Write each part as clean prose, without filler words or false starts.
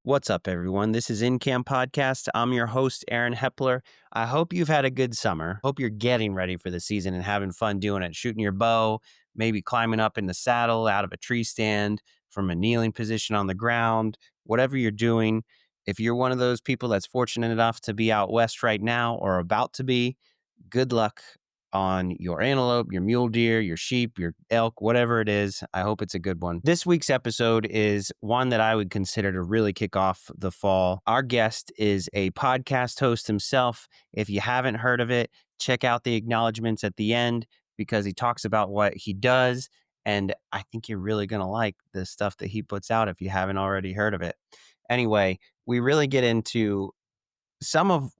What's up, everyone? This is InCamp Podcast. I'm your host, Aaron Hepler. I hope you've had a good summer. Hope you're getting ready for the season and having fun doing it, shooting your bow, maybe climbing up in the saddle out of a tree stand from a kneeling position on the ground, whatever you're doing. If you're one of those people that's fortunate enough to be out west right now or about to be, good luck on your antelope, your mule deer, your sheep, your elk, whatever it is. I hope it's a good one. This week's episode is one that I would consider to really kick off the fall. Our guest is a podcast host himself. If you haven't heard of it, check out the acknowledgments at the end because he talks about what he does. And I think you're really going to like the stuff that he puts out if you haven't already heard of it. Anyway, we really get into some of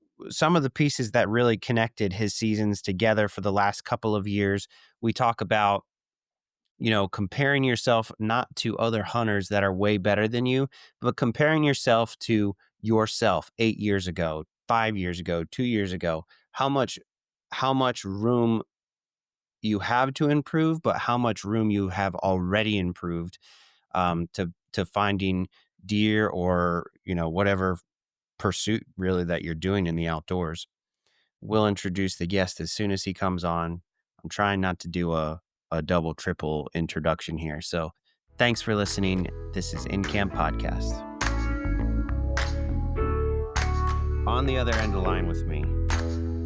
the pieces that really connected his seasons together for the last couple of years. We talk about, comparing yourself not to other hunters that are way better than you, but comparing yourself to yourself 8 years ago, 5 years ago, 2 years ago, how much room you have to improve, but how much room you have already improved to finding deer or, whatever pursuit really that you're doing in the outdoors. We'll introduce the guest as soon as he comes on. I'm trying not to do a double, triple introduction here. So thanks for listening. This is InCamp Podcast. On the other end of the line with me,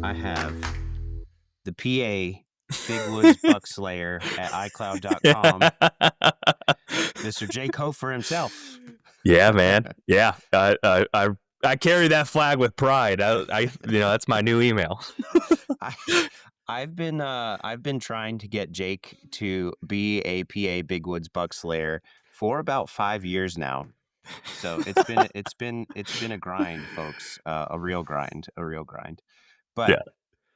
I have the PA Big Woods Buck Slayer at iCloud.com, Mr. Jake Hofer himself. Yeah, man. Yeah. I carry that flag with pride. That's my new email. I've been trying to get Jake to be a PA Big Woods Buck Slayer for about 5 years now. So it's been a grind, folks. A real grind. But yeah.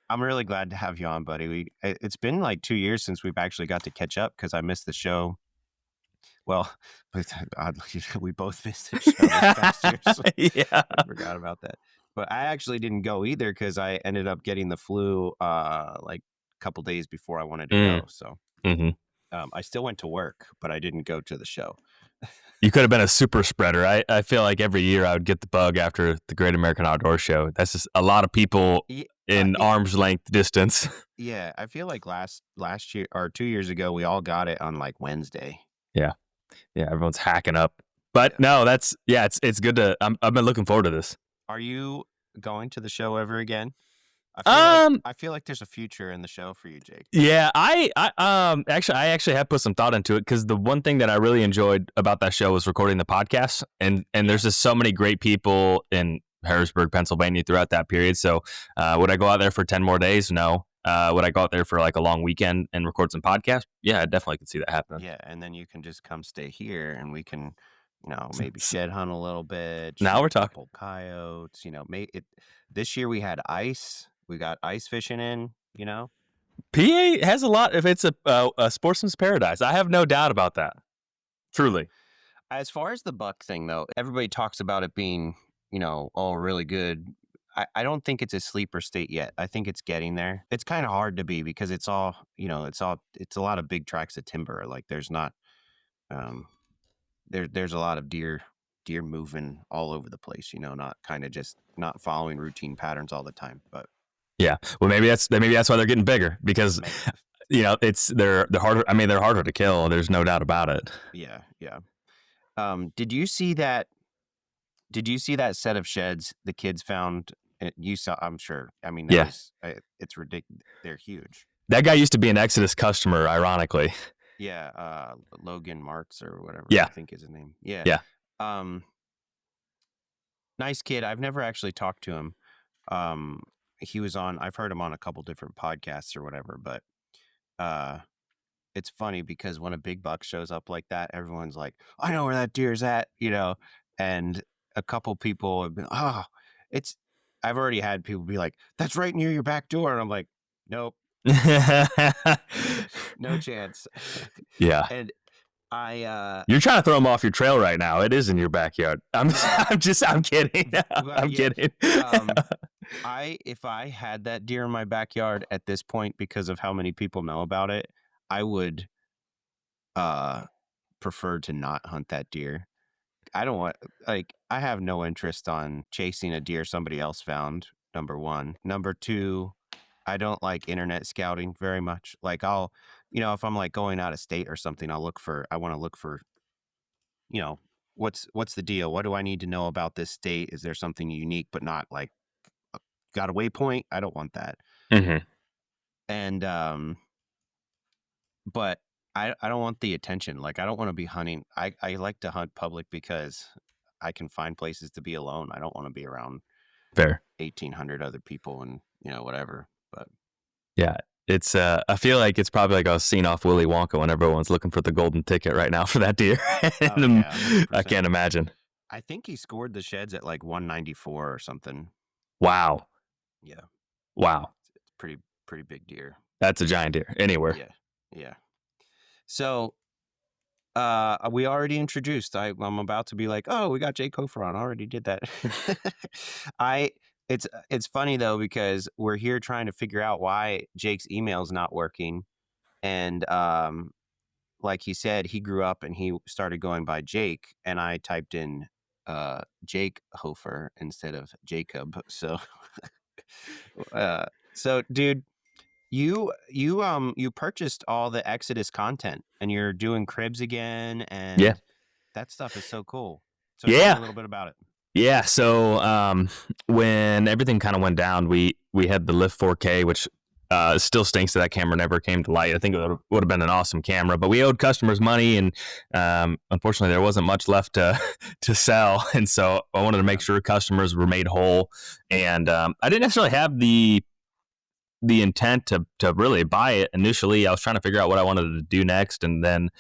I'm really glad to have you on, buddy. It's been like 2 years since we've actually got to catch up because I missed the show. Well, oddly, we both missed the show this past year, so yeah, I forgot about that. But I actually didn't go either because I ended up getting the flu like a couple days before I wanted to go. So I still went to work, but I didn't go to the show. You could have been a super spreader. I feel like every year I would get the bug after the Great American Outdoor Show. That's just a lot of people in arm's length distance. Yeah, I feel like last year or 2 years ago, we all got it on like Wednesday. Yeah. Yeah, everyone's hacking up. But no, it's good to I've been looking forward to this. Are you going to the show ever again? I feel like there's a future in the show for you, Jake. Yeah, I actually have put some thought into it because the one thing that I really enjoyed about that show was recording the podcast, and there's just so many great people in Harrisburg, Pennsylvania throughout that period. So would I go out there for 10 more days? No. Would I go out there for like a long weekend and record some podcasts? Yeah, I definitely could see that happening. Yeah, and then you can just come stay here and we can, maybe shed hunt a little bit. Now we're talking. Coyotes, this year we had ice. We got ice fishing in, PA has a lot. If it's a sportsman's paradise, I have no doubt about that. Truly. As far as the buck thing, though, everybody talks about it being, all really good. I don't think it's a sleeper state yet. I think it's getting there. It's kind of hard to be because it's all, it's a lot of big tracts of timber. Like there's not, there's a lot of deer moving all over the place, not kind of just not following routine patterns all the time. But yeah, well, maybe that's why they're getting bigger because, they're harder. I mean, they're harder to kill. There's no doubt about it. Yeah. Yeah. Did you see that set of sheds the kids found? You saw, I'm sure. I mean, it's ridiculous. They're huge. That guy used to be an Exodus customer, ironically. Yeah, Logan Marks or whatever. Yeah. I think is his name. Yeah. Yeah. Nice kid. I've never actually talked to him. He was on. I've heard him on a couple different podcasts or whatever. But it's funny because when a big buck shows up like that, everyone's like, "I know where that deer's at," and a couple people have been, I've already had people be like, "That's right near your back door," and I'm like, "Nope, no chance." Yeah, and you're trying to throw them off your trail right now. It is in your backyard. I'm kidding. I'm kidding. If I had that deer in my backyard at this point, because of how many people know about it, I would prefer to not hunt that deer. I don't want, like, I have no interest on chasing a deer somebody else found, number one. Number two, I don't like internet scouting very much. Like, I'll, if I'm like going out of state or something, I want to look for, you know, what's the deal? What do I need to know about this state? Is there something unique, but not like got a waypoint? I don't want that. Mm-hmm. And, but I don't want the attention. Like, I don't want to be hunting. I like to hunt public because I can find places to be alone. I don't want to be around Fair. 1,800 other people and, whatever. But Yeah. It's I feel like it's probably like a scene off Willy Wonka when everyone's looking for the golden ticket right now for that deer. oh, yeah, 100%. I can't imagine. I think he scored the sheds at like 194 or something. Wow. Yeah. Wow. It's pretty big deer. That's a giant deer anywhere. Yeah. Yeah. So we already introduced. I'm about to be like, oh, we got Jake Hofer on. I already did that. It's funny though, because we're here trying to figure out why Jake's email's not working. And like he said, he grew up and he started going by Jake, and I typed in Jake Hofer instead of Jacob. So so dude, you purchased all the Exodus content and you're doing cribs again, and Yeah. that stuff is so cool. So Yeah. tell me a little bit about it. Yeah. So when everything kind of went down, we had the Lift 4K, which still stinks that camera never came to light. I think it would have been an awesome camera, but we owed customers money, and unfortunately there wasn't much left to sell. And so I wanted to make sure customers were made whole. And I didn't necessarily have the intent to really buy it initially. I was trying to figure out what I wanted to do next, and then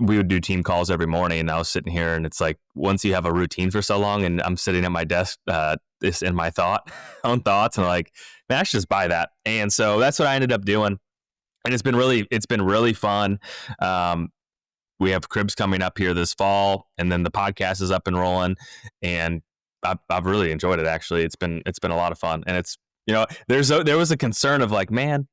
we would do team calls every morning, and I was sitting here, and it's like, once you have a routine for so long, and I'm sitting at my desk this in my own thoughts, and like, man, I should just buy that. And so that's what I ended up doing, and it's been really fun. We have cribs coming up here this fall, and then the podcast is up and rolling, and I've really enjoyed it. Actually, it's been a lot of fun, and it's, there was a concern of like, man,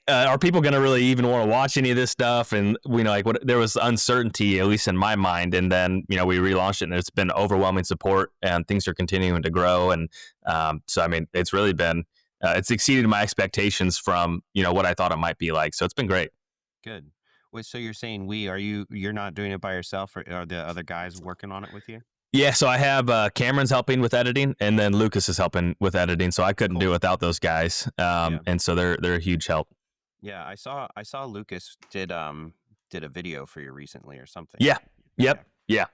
are people going to really even want to watch any of this stuff? And there was uncertainty, at least in my mind. And then, we relaunched it, and it's been overwhelming support, and things are continuing to grow. And so, I mean, it's really been, it's exceeded my expectations from, what I thought it might be like. So it's been great. Good. Wait, so you're saying you're not doing it by yourself, or are the other guys working on it with you? Yeah, so I have Cameron's helping with editing, and then Lucas is helping with editing. So I couldn't do it without those guys, and so they're a huge help. Yeah, I saw Lucas did a video for you recently or something. Yeah. Yep. Yeah.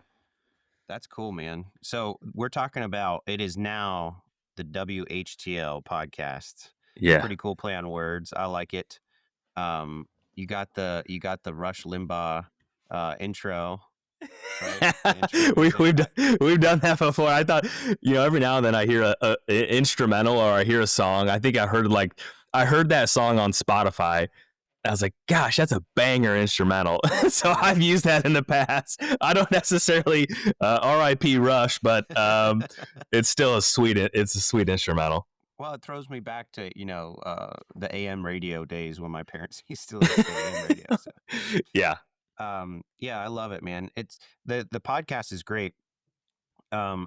That's cool, man. So we're talking about, it is now the WHTL podcast. Yeah. Pretty cool play on words. I like it. You got the Rush Limbaugh intro. Right? We've done that before. I thought, every now and then I hear a instrumental, or I hear a song. I think I heard that song on Spotify. I was like, gosh, that's a banger instrumental. So I've used that in the past. I don't necessarily R.I.P. Rush, but it's still a sweet instrumental. Well, it throws me back to, the AM radio days when my parents used to listen to AM radio. So. Yeah. Yeah, I love it, man. It's the podcast is great.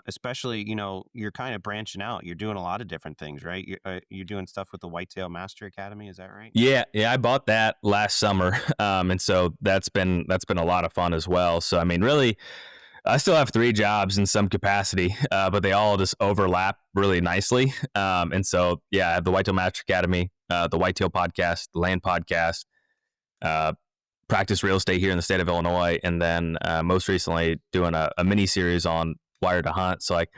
Especially, you're kind of branching out. You're doing a lot of different things, right? You're doing stuff with the Whitetail Master Academy. Is that right? Yeah. I bought that last summer. And so that's been a lot of fun as well. So, I mean, really, I still have 3 jobs in some capacity, but they all just overlap really nicely. And so, yeah, I have the Whitetail Master Academy, the Whitetail Podcast, the Land Podcast, practice real estate here in the state of Illinois, and then most recently doing a mini series on Wire to Hunt. So like,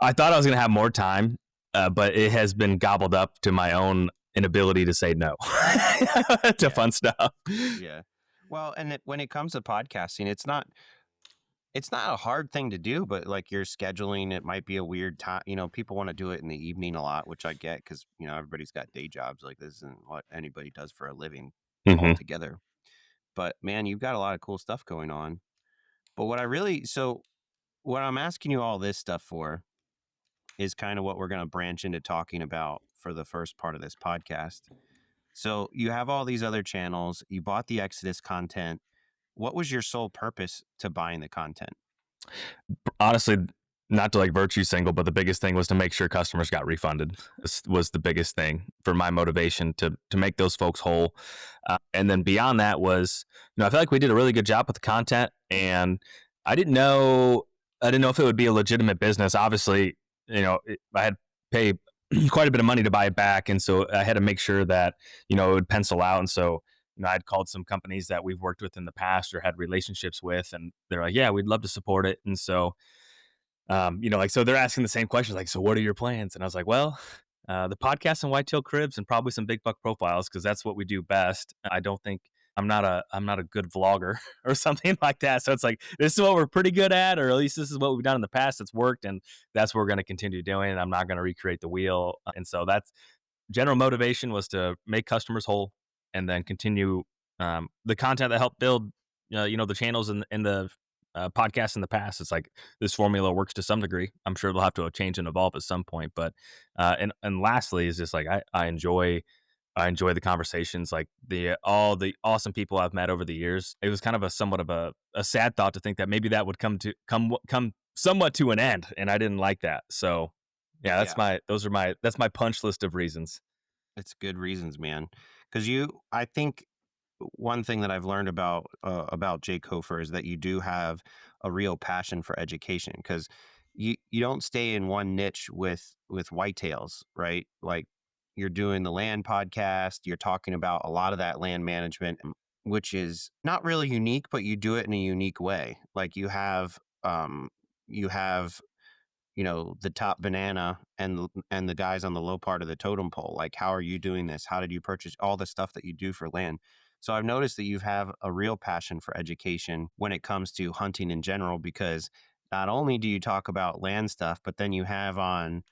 I thought I was going to have more time, but it has been gobbled up to my own inability to say no to fun stuff. Yeah. Well, and when it comes to podcasting, it's not a hard thing to do, but like, your scheduling, it might be a weird time. People want to do it in the evening a lot, which I get, because, everybody's got day jobs. Like, this isn't what anybody does for a living altogether. But man, you've got a lot of cool stuff going on. But what I'm asking you all this stuff for is kind of what we're going to branch into talking about for the first part of this podcast. So you have all these other channels. You bought the Exodus content. what was your sole purpose to buying the content? Honestly, not to like virtue single, but the biggest thing was to make sure customers got refunded. This was the biggest thing for my motivation to make those folks whole. And then beyond that was, I feel like we did a really good job with the content, and I didn't know I didn't know if it would be a legitimate business. Obviously, I had pay quite a bit of money to buy it back, and so I had to make sure that it would pencil out. And so I'd called some companies that we've worked with in the past or had relationships with, and they're like, "Yeah, we'd love to support it." And so so they're asking the same questions, like, so what are your plans? And I was like, well, the podcast and whitetail cribs and probably some big buck profiles, because that's what we do best. I don't think I'm not a good vlogger or something like that. So it's like, this is what we're pretty good at, or at least this is what we've done in the past. It's worked, and that's what we're going to continue doing. And I'm not going to recreate the wheel. And so that's general motivation, was to make customers whole, and then continue the content that helped build, the channels and the podcasts in the past. It's like this formula works to some degree. I'm sure it'll have to change and evolve at some point. But and lastly is just like I enjoy the conversations, like all the awesome people I've met over the years. It was kind of a somewhat of a sad thought to think that maybe that would come somewhat to an end, and I didn't like that. So yeah, Yeah, that's my punch list of reasons. it's good reasons, man. Because I think one thing that I've learned about Jake Hofer is that you do have a real passion for education, because you don't stay in one niche with whitetails, right? Like, you're doing the land podcast, you're talking about a lot of that land management, which is not really unique, but you do it in a unique way. Like, you have the top banana and the guys on the low part of the totem pole. Like, how are you doing this? How did you purchase all the stuff that you do for land? So I've noticed that you have a real passion for education when it comes to hunting in general, because not only do you talk about land stuff, but then you have on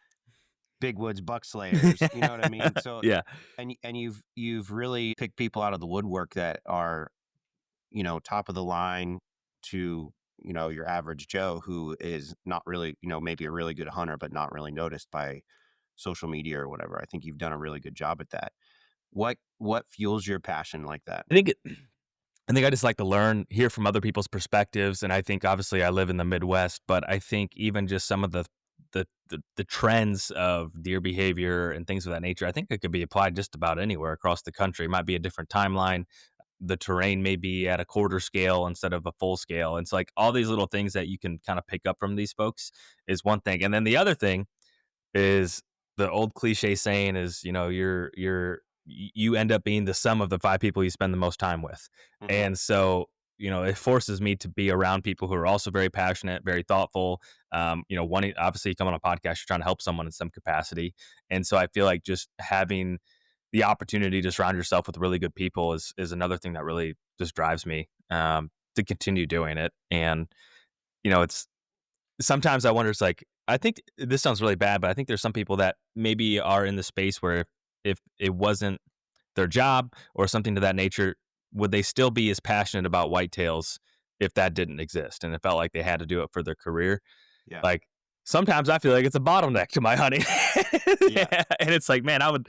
big woods buck slayers. You know what I mean? So, Yeah. and you've really picked people out of the woodwork that are, top of the line to, your average Joe, who is not really, maybe a really good hunter, but not really noticed by social media or whatever. I think you've done a really good job at that. What fuels your passion like that? I think it, I think I just like to learn, hear from other people's perspectives, and I think obviously I live in the Midwest, but I think even just some of the trends of deer behavior and things of that nature, I think it could be applied just about anywhere across the country. It might be a different timeline. The terrain may be at a quarter scale instead of a full scale. And it's like all these little things that you can kind of pick up from these folks is one thing. And then the other thing is, the old cliche saying is, you end up being the sum of the five people you spend the most time with. Hmm. And so, it forces me to be around people who are also very passionate, very thoughtful. Wanting, obviously, you come on a podcast, you're trying to help someone in some capacity. And so I feel like just having the opportunity to surround yourself with really good people is another thing that really just drives me to continue doing it. And, it's sometimes I wonder, it's like, I think this sounds really bad, but I think there's some people that maybe are in the space where if it wasn't their job or something to that nature, would they still be as passionate about whitetails if that didn't exist and it felt like they had to do it for their career? Yeah. Like, sometimes I feel like it's a bottleneck to my hunting. Yeah. And it's like, man, I would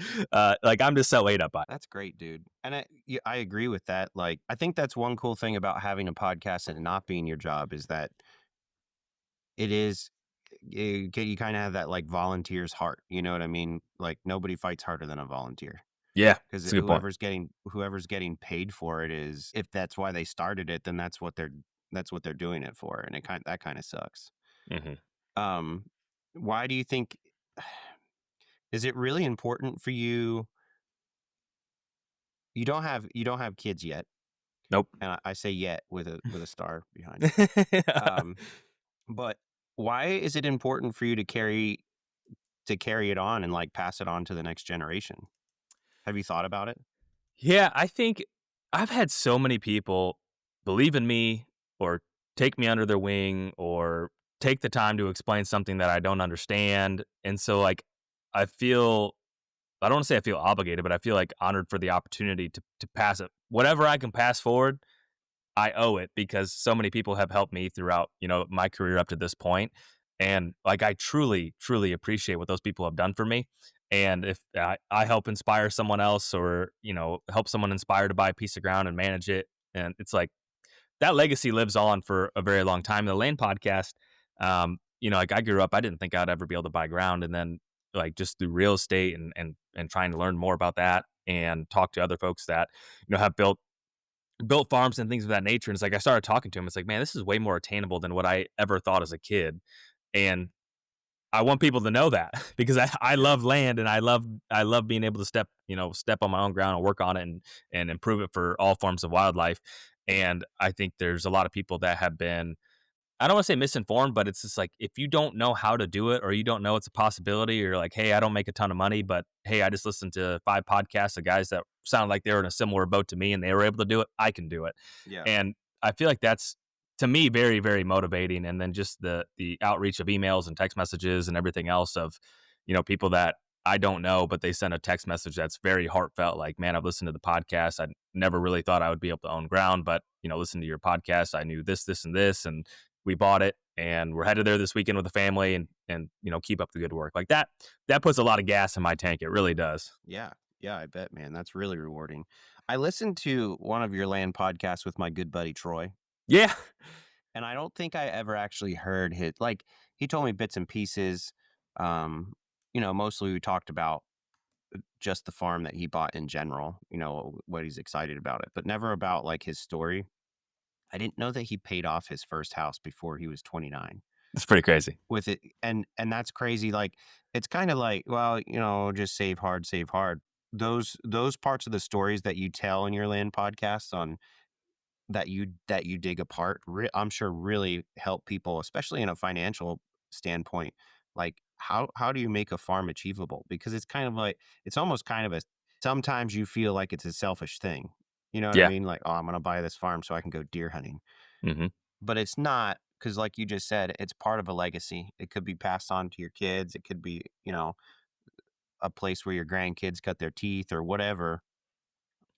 like, I'm just so ate up by it. That's great, dude. And I agree with that. Like, I think that's one cool thing about having a podcast and it not being your job, is that it is, you kind of have that like volunteer's heart. You know what I mean? Like, nobody fights harder than a volunteer, Yeah, because that's a good point. whoever's getting paid for it, is, if that's why they started it, then that's what they're doing it for, and that kind of sucks. Hmm. Um, why do you think, is it really important for you? You don't have kids yet, Nope. and I say yet with a star behind it. Um, but why is it important for you to carry it on and like pass it on to the next generation? Have you thought about it? Yeah, I think I've had so many people believe in me, or take me under their wing, or take the time to explain something that I don't understand. And so, like, I feel, I don't want to say I feel obligated, but I feel like honored for the opportunity to pass it. Whatever I can pass forward, I owe it, because so many people have helped me throughout, my career up to this point. And like, I truly, truly appreciate what those people have done for me. And if I help inspire someone else, or, help someone inspire to buy a piece of ground and manage it, and it's like, that legacy lives on for a very long time. The Land Podcast, like I grew up, I didn't think I'd ever be able to buy ground, and then like just through real estate and trying to learn more about that and talk to other folks that have built farms and things of that nature. And it's like I started talking to him. It's like, man, this is way more attainable than what I ever thought as a kid. And I want people to know that because I Yeah. love land and I love being able to step on my own ground and work on it and improve it for all forms of wildlife. And I think there's a lot of people that have been, I don't want to say misinformed, but it's just like if you don't know how to do it or you don't know it's a possibility, or you're like, hey, I don't make a ton of money, but hey, I just listened to 5 podcasts of guys that sound like they were in a similar boat to me and they were able to do it. I can do it. Yeah. And I feel like that's to me very, very motivating. And then just the outreach of emails and text messages and everything else of, people that I don't know, but they send a text message that's very heartfelt. Like, man, I've listened to the podcast. I never really thought I would be able to own ground, but listen to your podcast. I knew this, and this, and we bought it and we're headed there this weekend with the family and keep up the good work. Like that puts a lot of gas in my tank. It really does. Yeah. Yeah, I bet, man. That's really rewarding. I listened to one of your land podcasts with my good buddy Troy, Yeah. and I don't think I ever actually heard his like he told me bits and pieces. Um, mostly we talked about just the farm that he bought in general, what he's excited about it, but never about like his story. I didn't know that he paid off his first house before he was 29 It's pretty crazy. with it. And that's crazy. Like, it's kind of like, well, just save hard. Those parts of the stories that you tell in your land podcasts on that you dig apart, I'm sure really help people, especially in a financial standpoint. Like, how do you make a farm achievable? Because it's kind of like it's almost kind of a sometimes you feel like it's a selfish thing. You know what I Yeah. mean? Like, oh, I'm gonna buy this farm so I can go deer hunting. Hmm. But it's not, because like you just said, it's part of a legacy. It could be passed on to your kids. It could be, a place where your grandkids cut their teeth or whatever.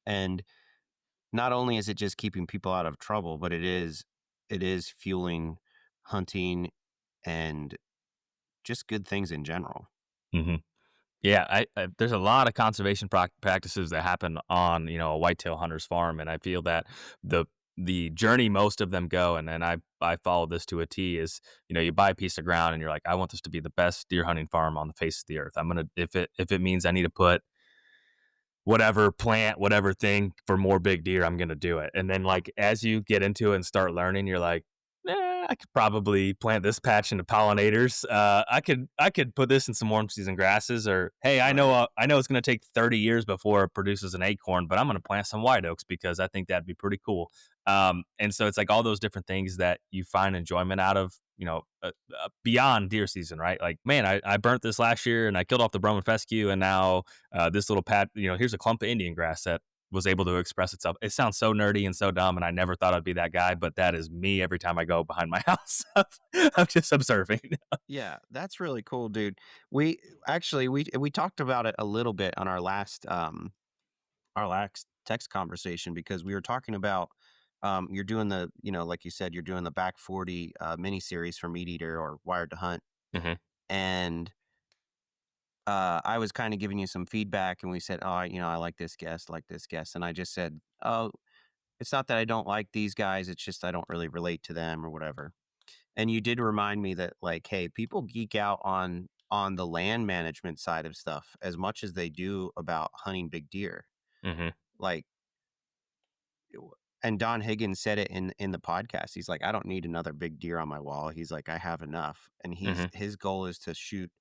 And not only is it just keeping people out of trouble, but it is fueling hunting and just good things in general. Hmm. Yeah. There's a lot of conservation practices that happen on, a whitetail hunter's farm. And I feel that the, the journey most of them go, and then I follow this to a T is, you buy a piece of ground and you're like, I want this to be the best deer hunting farm on the face of the earth. I'm going to, if it means I need to put whatever plant, whatever thing for more big deer, I'm gonna do it. And then like as you get into it and start learning, you're like, I could probably plant this patch into pollinators. I could put this in some warm season grasses, or hey, Right. I know it's gonna take 30 years before it produces an acorn, but I'm gonna plant some white oaks because I think that'd be pretty cool. And so it's like all those different things that you find enjoyment out of, beyond deer season, right? Like, man, I burnt this last year and I killed off the Broman fescue, and now this little pat, here's a clump of Indian grass that was able to express itself. It sounds so nerdy and so dumb, and I never thought I'd be that guy, but that is me every time I go behind my house. I'm just observing. Yeah, that's really cool, dude. We actually we talked about it a little bit on our last text conversation, because we were talking about you're doing the, like you said, you're doing the back 40 mini series for Meat Eater or Wired to Hunt. Hmm. And I was kind of giving you some feedback, and we said, oh, I like this guest, like this guest. And I just said, oh, it's not that I don't like these guys. It's just I don't really relate to them or whatever. And you did remind me that, like, hey, people geek out on the land management side of stuff as much as they do about hunting big deer. Hmm. Like, and Don Higgins said it in the podcast. He's like, I don't need another big deer on my wall. He's like, I have enough. And Hmm. his goal is to shoot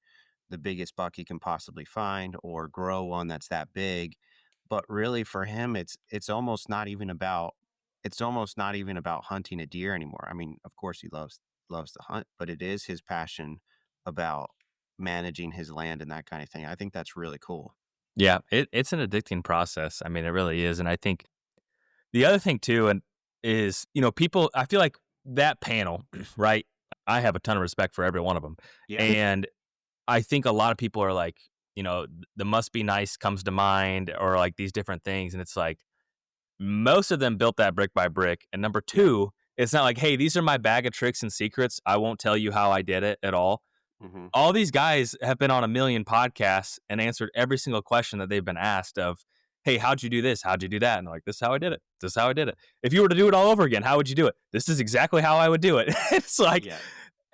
the biggest buck he can possibly find or grow one that's that big. But really for him, it's almost not even about hunting a deer anymore. I mean, of course he loves to hunt, but it is his passion about managing his land and that kind of thing. I think that's really cool. Yeah, it's an addicting process. I mean, it really is. And I think the other thing too, and is, people, I feel like that panel, right? I have a ton of respect for every one of them. Yeah. And I think a lot of people are like, the must be nice comes to mind, or like these different things. And it's like most of them built that brick by brick. And number Yeah. two, it's not like, hey, these are my bag of tricks and secrets. I won't tell you how I did it at all. Hmm. All these guys have been on a million podcasts and answered every single question that they've been asked of, hey, how'd you do this? How'd you do that? And they're like, this is how I did it. This is how I did it. If you were to do it all over again, how would you do it? This is exactly how I would do it. It's like, Yeah.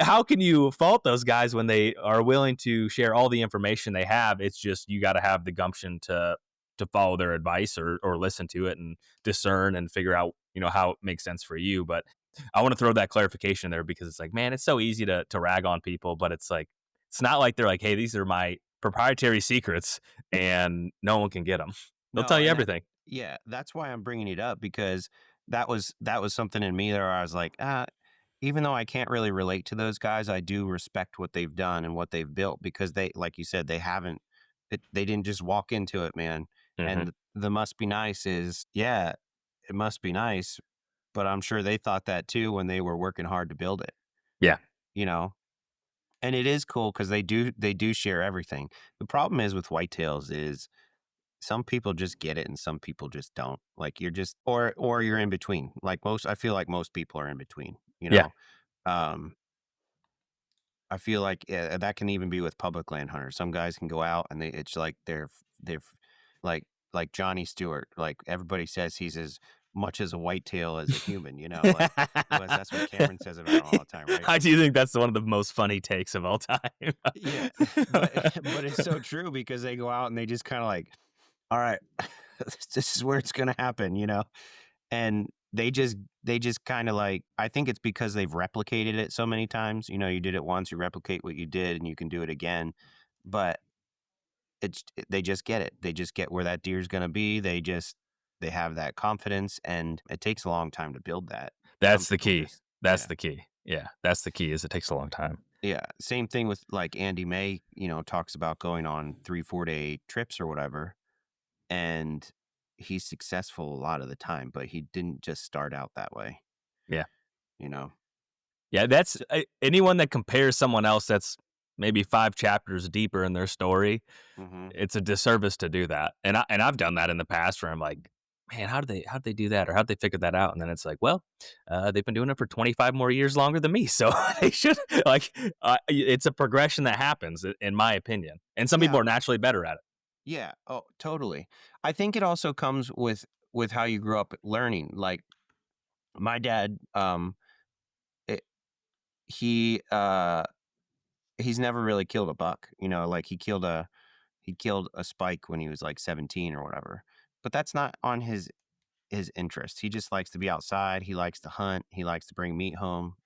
how can you fault those guys when they are willing to share all the information they have? It's just you got to have the gumption to follow their advice or listen to it and discern and figure out, how it makes sense for you. But I want to throw that clarification there because it's like, man, it's so easy to rag on people, but it's like it's not like they're like, hey, these are my proprietary secrets and no one can get them. They'll tell No, you and everything. yeah, that's why I'm bringing it up because that was something in me there where I was like, even though I can't really relate to those guys, I do respect what they've done and what they've built because they, like you said, they didn't just walk into it, man. Hmm. And the must be nice is, yeah, it must be nice, but I'm sure they thought that too when they were working hard to build it, Yeah. you know? And it is cool because they do share everything. The problem is with whitetails is some people just get it and some people just don't. Like you're just or you're in between. Like most I feel like most people are in between, you Yeah. know. Um I feel like that can even be with public land hunters. Some guys can go out and it's like they're like Johnny Stewart. Like everybody says he's as much as a whitetail as a human, like that's what Cameron says about him all the time, right? I do think that's one of the most funny takes of all time. Yeah. But but it's so true because they go out and they just kind of like, all right, this is where it's gonna happen, and they just kind of like, I think it's because they've replicated it so many times. You did it once, you replicate what you did, and you can do it again. But they just get it. They just get where that deer's gonna be. They have that confidence, and it takes a long time to build that. Some That's the people key. just That's yeah. the key. Yeah, that's the key is it takes a long time. Yeah, same thing with like Andy May, talks about going on 3 4 day trips or whatever, and he's successful a lot of the time, but he didn't just start out that way, Yeah. you know? Yeah, that's So, anyone that compares someone else that's maybe 5 chapters deeper in their story, mhm. it's a disservice to do that. And I've done that in the past where I'm like, "Man, how did they do that or how'd they figure that out?" And then it's like, "Well, they've been doing it for 25 more years longer than me, so they should like it's a progression that happens in my opinion. And some people Yeah, are naturally better at it. yeah, oh, totally. I think it also comes with how you grew up learning. Like my dad, it, he he's never really killed a buck, like he killed a spike when he was like 17 or whatever. But that's not on his interest. He just likes to be outside. He likes to hunt. He likes to bring meat home.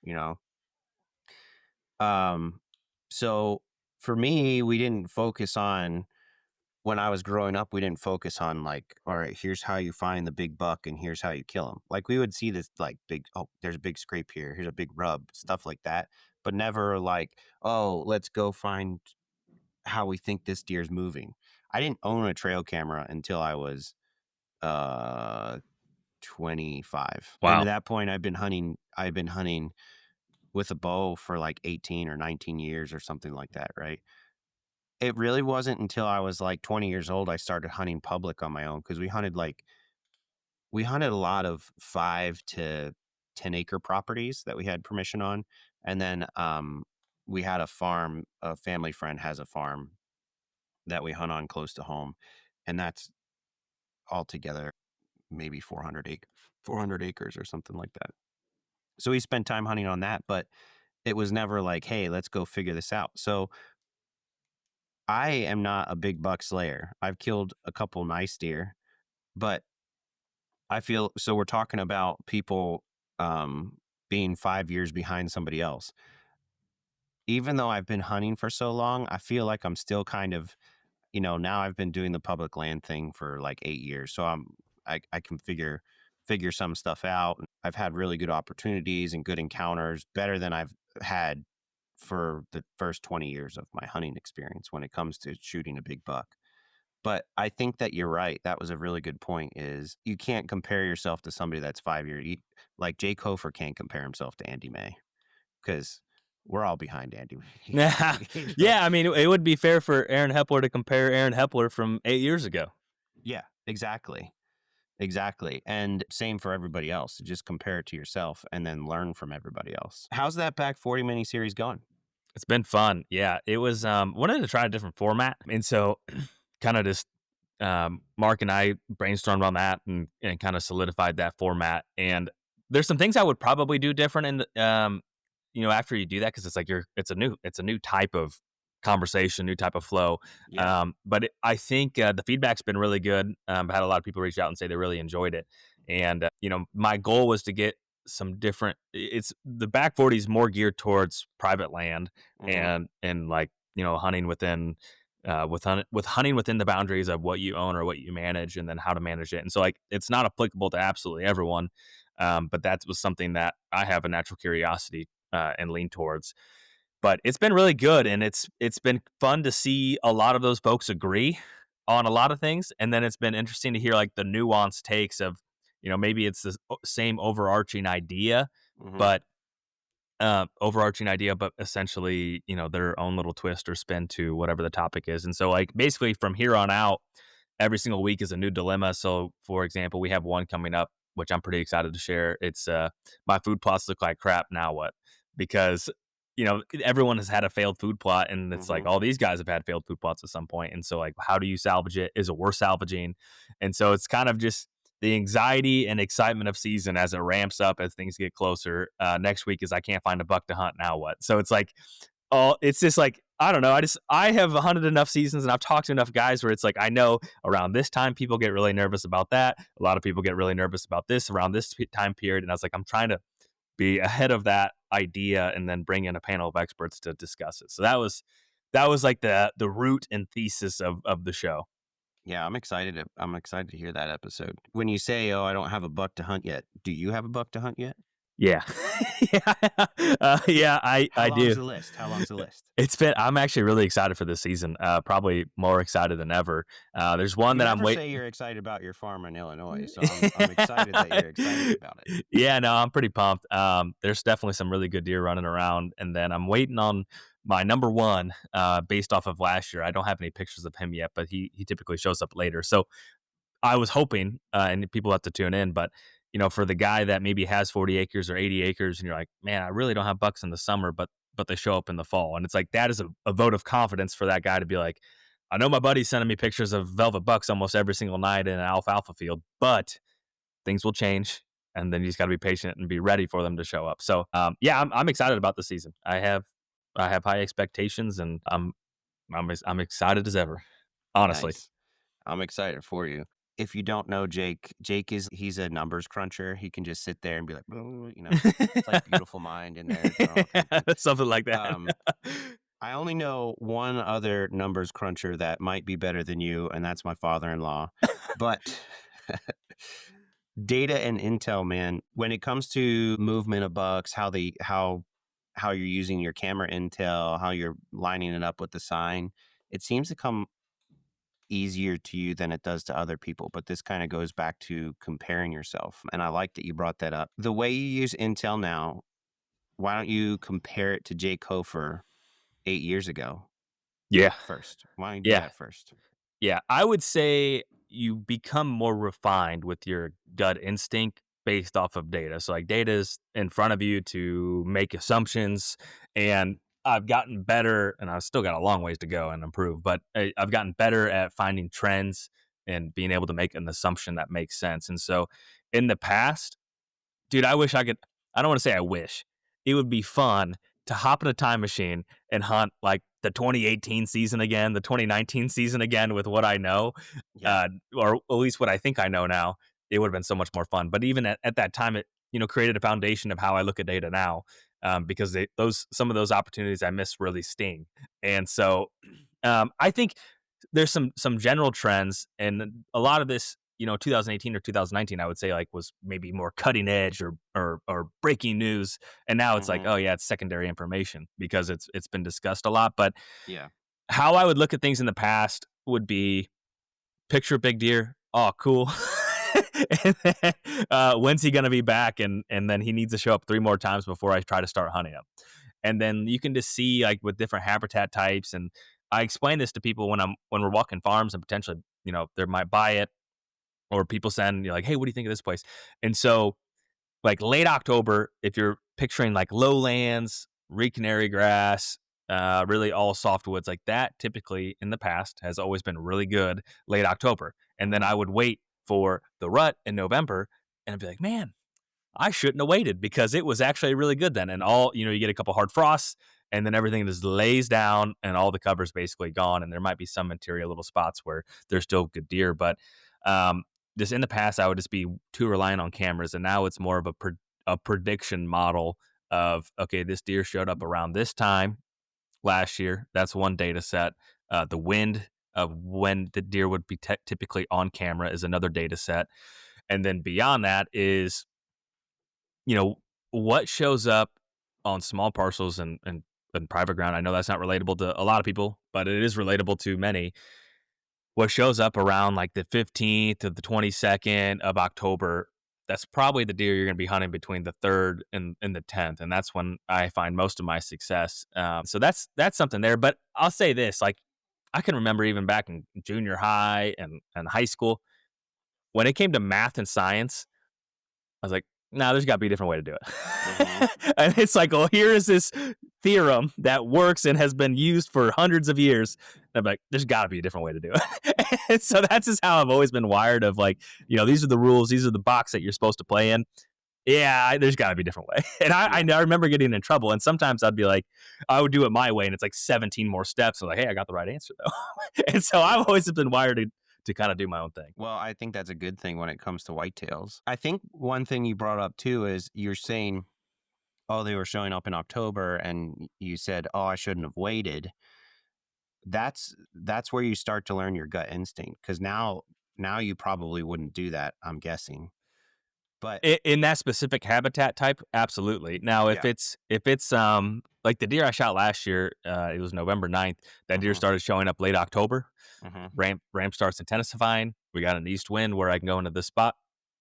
Um, so for me, we didn't focus on when I was growing up, we didn't focus on like, all right, here's how you find the big buck and here's how you kill him. Like we would see this like big, oh, there's a big scrape here, here's a big rub, stuff like that. But never like, oh, let's go find how we think this deer's moving. I didn't own a trail camera until I was uh 25. And at Wow. that point I've been hunting with a bow for like 18 or 19 years or something like that, right? It really wasn't until I was like 20 years old I started hunting public on my own because we hunted a lot of 5 to 10 acre properties that we had permission on, and then we had a farm. A family friend has a farm that we hunt on close to home, and that's altogether maybe 400 acres or something like that. So we spent time hunting on that, but it was never like, hey, let's go figure this out. So I am not a big buck slayer. I've killed a couple nice deer, but I feel so we're talking about people being 5 years behind somebody else. Even though I've been hunting for so long, I feel like I'm still kind of, now I've been doing the public land thing for like 8 years. So I can figure some stuff out. I've had really good opportunities and good encounters, better than I've had for the first 20 years of my hunting experience when it comes to shooting a big buck. But I think that you're right. That was a really good point is you can't compare yourself to somebody that's 5 years. Like Jake Hofer can't compare himself to Andy May because we're all behind Andy May. Yeah, I mean, it would be fair for Aaron Hepler to compare Aaron Hepler from 8 years ago. Yeah, exactly. Exactly. And same for everybody else. Just compare it to yourself and then learn from everybody else. How's that back 40 mini series going? It's been fun. Yeah, it was wanted to try a different format, and so kind of just Mark and I brainstormed on that and kind of solidified that format. And there's some things I would probably do different in after you do that, because it's like it's a new type of conversation, new type of flow. Yeah. I think the feedback's been really good. I had a lot of people reach out and say they really enjoyed it. And my goal was to get some different. It's the back 40 is more geared towards private land Hmm. and like hunting within with hunting within the boundaries of what you own or what you manage, and then how to manage it. And so, like, it's not applicable to absolutely everyone, but that was something that I have a natural curiosity and lean towards. But it's been really good, and it's been fun to see a lot of those folks agree on a lot of things, and then it's been interesting to hear like the nuanced takes of maybe it's the same Hmm. but overarching idea, but essentially, their own little twist or spin to whatever the topic is. And so, like, basically from here on out, every single week is a new dilemma. So, for example, we have one coming up, which I'm pretty excited to share. It's my food plots look like crap. Now what? Because everyone has had a failed food plot, and it's like Hmm. all these guys have had failed food plots at some point. And so, like, how do you salvage it? Is it worth salvaging? And so, it's kind of just the anxiety and excitement of season as it ramps up as things get closer. Next week is I can't find a buck to hunt. Now what? So it's like, oh, it's just like, I don't know. I have hunted enough seasons and I've talked to enough guys where it's like, I know around this time people get really nervous about that. A lot of people get really nervous about this around this time period. And I was like, I'm trying to be ahead of that idea and then bring in a panel of experts to discuss it. So that was like the root and thesis of the show. Yeah, I'm excited to hear that episode. When you say, "Oh, I don't have a buck to hunt yet," do you have a buck to hunt yet? Yeah. Yeah. Yeah, How I long's do. the list? How long's the list? I'm actually really excited for this season, probably more excited than ever. There's one You that I'm never wait say you're excited about your farm in Illinois, so I'm excited that you're excited about it. Yeah, no, I'm pretty pumped. There's definitely some really good deer running around, and then I'm waiting on my number one, based off of last year. I don't have any pictures of him yet, but he typically shows up later. So I was hoping, and people have to tune in, but for the guy that maybe has 40 acres or 80 acres, and you're like, man, I really don't have bucks in the summer, but they show up in the fall, and it's like that is a vote of confidence for that guy to be like, I know my buddy's sending me pictures of velvet bucks almost every single night in an alfalfa field, but things will change, and then you just got to be patient and be ready for them to show up. So, yeah, I'm excited about the season. I have high expectations, and I'm excited as ever, honestly. Nice. I'm excited for you. If you don't know Jake he's a numbers cruncher. He can just sit there and be like, "Blah," it's like Beautiful Mind in there doing all kinds of things. Something like that. Um, I only know one other numbers cruncher that might be better than you, and that's my father-in-law. But data and intel, man, when it comes to movement of bucks, how you're using your camera intel, how you're lining it up with the sign, it seems to come easier to you than it does to other people. But this kind of goes back to comparing yourself. And I like that you brought that up. The way you use intel now, why don't you compare it to Jake Hofer 8 years ago Yeah. first? Why don't you do Yeah. that first? Yeah, I would say you become more refined with your gut instinct based off of data. So, like, data is in front of you to make assumptions, and I've gotten better, and I've still got a long ways to go and improve, but I've gotten better at finding trends and being able to make an assumption that makes sense. And so, in the past, dude, I wish I could. I don't want to say I wish. It would be fun to hop in a time machine and hunt like the 2018 season again, the 2019 season again with what I know, Yeah. or at least what I think I know now. It would have been so much more fun. But even at that time, it created a foundation of how I look at data now, because some of those opportunities I missed really sting. And so, I think there's some general trends, and a lot of this, 2018 or 2019, I would say, like, was maybe more cutting edge or breaking news, and now it's like, Hmm. oh yeah, it's secondary information because it's been discussed a lot. But Yeah. how I would look at things in the past would be picture a big deer, oh cool, and then, when's he gonna be back, and then he needs to show up 3 more times before I try to start hunting him. And then you can just see, like, with different habitat types, and I explain this to people when we're walking farms, and potentially, they might buy it, or people send, like, hey, what do you think of this place? And so, like, late October, if you're picturing like lowlands, re canary grass, really all softwoods like that. Typically in the past has always been really good late October. And then I would wait for the rut in November and I'd be like, man, I shouldn't have waited because it was actually really good then. And you get a couple hard frosts and then everything just lays down and all the cover's basically gone. And there might be some interior little spots where there's still good deer. But um, just in the past, I would just be too reliant on cameras. And now it's more of a prediction model of, okay, this deer showed up around this time last year. That's one data set. The wind of when the deer would be typically on camera is another data set. And then beyond that is, what shows up on small parcels and private ground. I know that's not relatable to a lot of people, but it is relatable to many. What shows up around like the 15th to the 22nd of October, that's probably the deer you're going to be hunting between the 3rd and the 10th. And that's when I find most of my success. So that's something there. But I'll say this, like, I can remember even back in junior high and high school, when it came to math and science, I was like, no, there's got to be a different way to do Mhm. it. And it's like, well, here is this theorem that works and has been used for hundreds of years. And I'm like, there's got to be a different way to do it. And so that's just how I've always been wired of like, these are the rules. These are the box that you're supposed to play in. Yeah, there's got to be a different way. And I remember getting in trouble. And sometimes I'd be like, I would do it my way. And it's like 17 more steps. So like, hey, I got the right answer though. And so I've always been wired to kind of do my own thing. Well, I think that's a good thing when it comes to whitetails. I think one thing you brought up too is you're saying, oh, they were showing up in October, and you said, oh, I shouldn't have waited. That's where you start to learn your gut instinct, because now you probably wouldn't do that, I'm guessing. But In that specific habitat type, absolutely. Now, yeah. if it's like the deer I shot last year, it was November 9th. That deer Mhm, started showing up late October. mhm, Ramp starts intensifying. We got an east wind where I can go into this spot.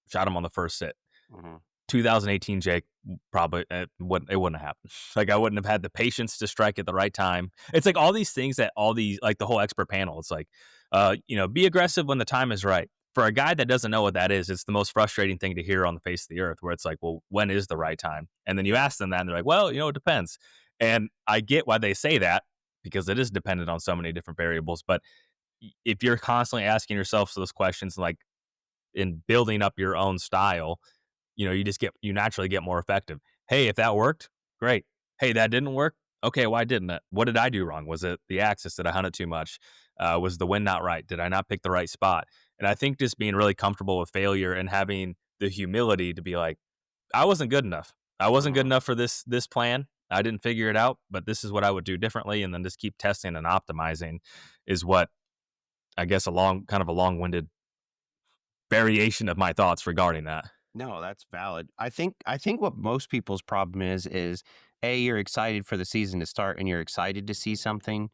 Shot him on the first sit. mhm. 2018 Jake probably it wouldn't have happened. Like I wouldn't have had the patience to strike at the right time. It's like all these things that all these like the whole expert panel. It's like, be aggressive when the time is right. For a guy that doesn't know what that is, it's the most frustrating thing to hear on the face of the earth. Where it's like, well, when is the right time? And then you ask them that, and they're like, well, it depends. And I get why they say that because it is dependent on so many different variables. But if you're constantly asking yourself those questions, like in building up your own style, you naturally get more effective. Hey, if that worked, great. Hey, that didn't work. Okay, why didn't it? What did I do wrong? Was it the axis? Did I hunt it too much? Was the wind not right? Did I not pick the right spot? And I think just being really comfortable with failure and having the humility to be like, I wasn't good enough. I wasn't good Mhm. enough for this plan. I didn't figure it out, but this is what I would do differently, and then just keep testing and optimizing is what I guess a long-winded variation of my thoughts regarding that. No, that's valid. I think what most people's problem is A, you're excited for the season to start and you're excited to see something,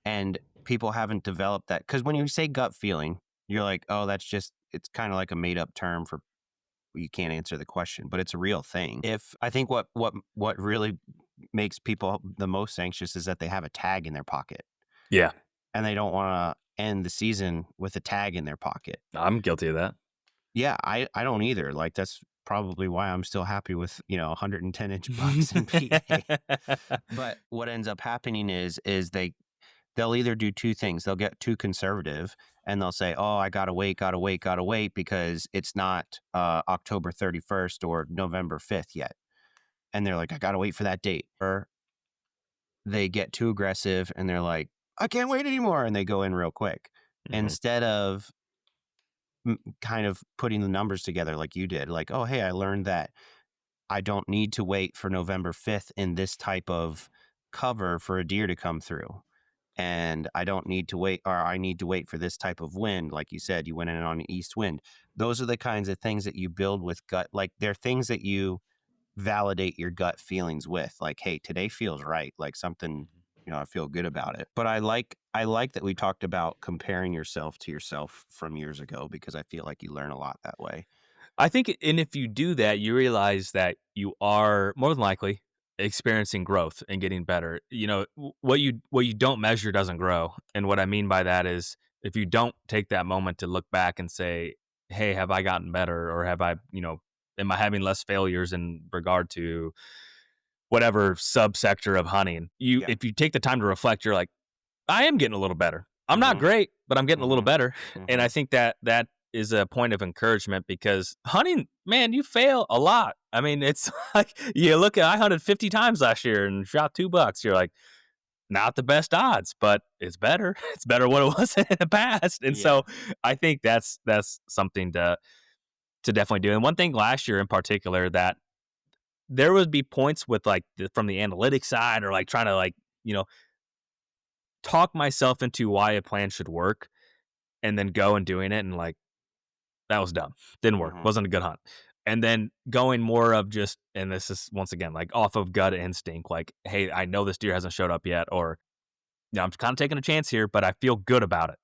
and people haven't developed that. Because when you say gut feeling, you're like, oh, it's kind of like a made up term for you can't answer the question, but it's a real thing. If I think what really makes people the most anxious is that they have a tag in their pocket Yeah, and they don't want to end the season with a tag in their pocket. I'm guilty of that. Yeah, I don't either. Like that's probably why I'm still happy with 110-inch bucks in PA. But what ends up happening is they'll either do two things. They'll get too conservative and they'll say, "Oh, I gotta wait, gotta wait, gotta wait because it's not October 31st or November 5th yet." And they're like, "I gotta wait for that date." Or they get too aggressive and they're like, "I can't wait anymore," and they go in real quick Mhm. instead of kind of putting the numbers together like you did. Like, "Oh, hey, I learned that I don't need to wait for November 5th in this type of cover for a deer to come through. And I don't need to wait, or I need to wait for this type of wind." Like you said, you went in on an east wind. Those are the kinds of things that you build with gut. Like they're things that you validate your gut feelings with. Like, hey, today feels right. Like something, I feel good about it. But I like that we talked about comparing yourself to yourself from years ago because I feel like you learn a lot that way. I think, and if you do that, you realize that you are more than likely experiencing growth and getting better. What you don't measure doesn't grow, and what I mean by that is if you don't take that moment to look back and say, "Hey, have I gotten better, or am I having less failures in regard to whatever subsector of hunting, Yeah. if you take the time to reflect, you're like, I am getting a little better. I'm not Mhm. great, but I'm getting a little Mhm. better. And I Mhm. think that is a point of encouragement because hunting, man, you fail a lot. I mean, it's like you look at I hunted 50 times last year and shot 2 bucks. You're like, not the best odds, but it's better. It's better what it was in the past. And Yeah. so I think that's something to definitely do. And one thing last year in particular that there would be points with like from the analytics side or like trying to like, you know, talk myself into why a plan should work and then go and doing it and like that was dumb. Didn't work. Mhm. Wasn't a good hunt. And then going more of just and this is once again like off of gut instinct, like, hey, I know this deer hasn't showed up yet, or I'm kind of taking a chance here, but I feel good about it.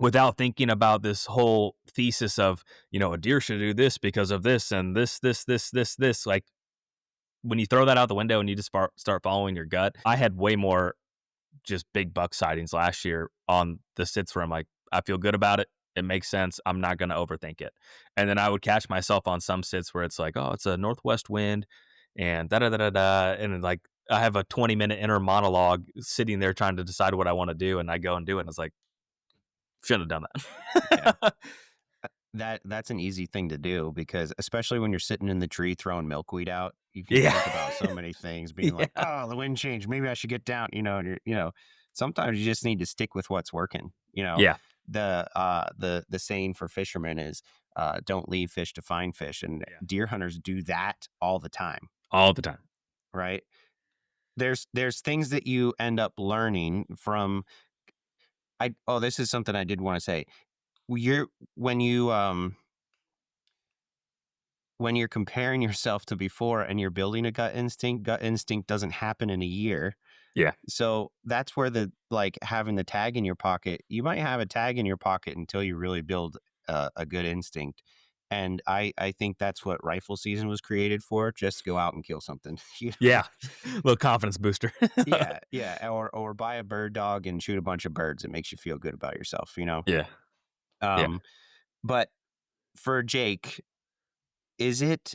Without thinking about this whole thesis of, a deer should do this because of this and this. Like when you throw that out the window and you just start following your gut, I had way more just big buck sightings last year on the sits where I'm like, I feel good about it. It makes sense. I'm not going to overthink it. And then I would catch myself on some sits where it's like, oh, it's a northwest wind and da da da da da. And then, like, I have a 20-minute inner monologue sitting there trying to decide what I want to do. And I go and do it. And it's like, shouldn't have done Yeah. that. That's an easy thing to do because especially when you're sitting in the tree throwing milkweed out, you can Yeah. think about so many things being like, Yeah. "Oh, the wind changed. Maybe I should get down," and sometimes you just need to stick with what's working. Yeah. The saying for fishermen is don't leave fish to find fish, and Yeah. deer hunters do that all the time, All the time. right? There's things that you end up learning from. This is something I did want to say. You're when you when you're comparing yourself to before and you're building a gut instinct doesn't happen in a year. Yeah. So that's where having the tag in your pocket, you might have a tag in your pocket until you really build a good instinct. And I think that's what rifle season was created for, just to go out and kill something. Yeah. Little confidence booster. Yeah, yeah. Or buy a bird dog and shoot a bunch of birds. It makes you feel good about yourself. Yeah. Yeah. Um, but for Jake, is it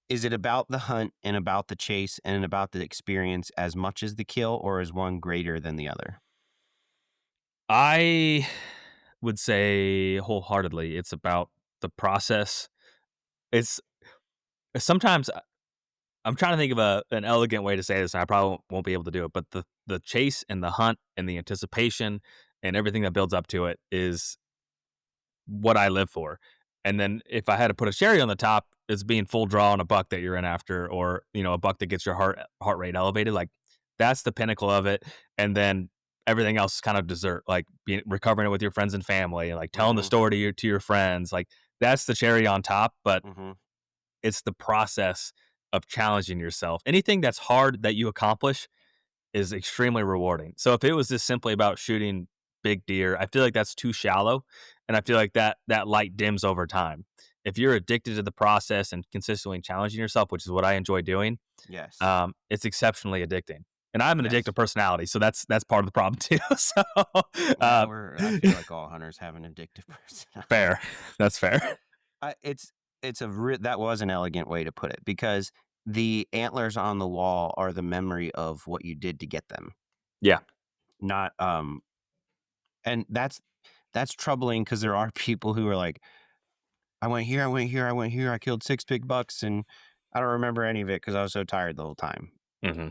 Is it about the hunt and about the chase and about the experience as much as the kill, or is one greater than the other? I would say wholeheartedly it's about the process. It's sometimes I'm trying to think of an elegant way to say this, and I probably won't be able to do it, but the chase and the hunt and the anticipation and everything that builds up to it is what I live for. And then if I had to put a cherry on the top, it's being full draw on a buck that you're in after, or a buck that gets your heart rate elevated. Like that's the pinnacle of it. And then everything else is kind of dessert, like recovering it with your friends and family, and like telling the Mhm, story to your friends. Like that's the cherry on top. But mhm. it's the process of challenging yourself. Anything that's hard that you accomplish is extremely rewarding. So if it was just simply about shooting big deer, I feel like that's too shallow, and I feel like that light dims over time. If you're addicted to the process and consistently challenging yourself, which is what I enjoy doing, Yes, it's exceptionally addicting. And I'm an yes. addictive personality, so that's part of the problem too. So uh, Well, I feel like all hunters have an addictive personality. fair, that's fair. I it's that was an elegant way to put it because the antlers on the wall are the memory of what you did to get them, Yeah, not and that's troubling because there are people who are like, I went here, I went here, I went here, I killed 6 big bucks, and I don't remember any of it because I was so tired the whole time. hmm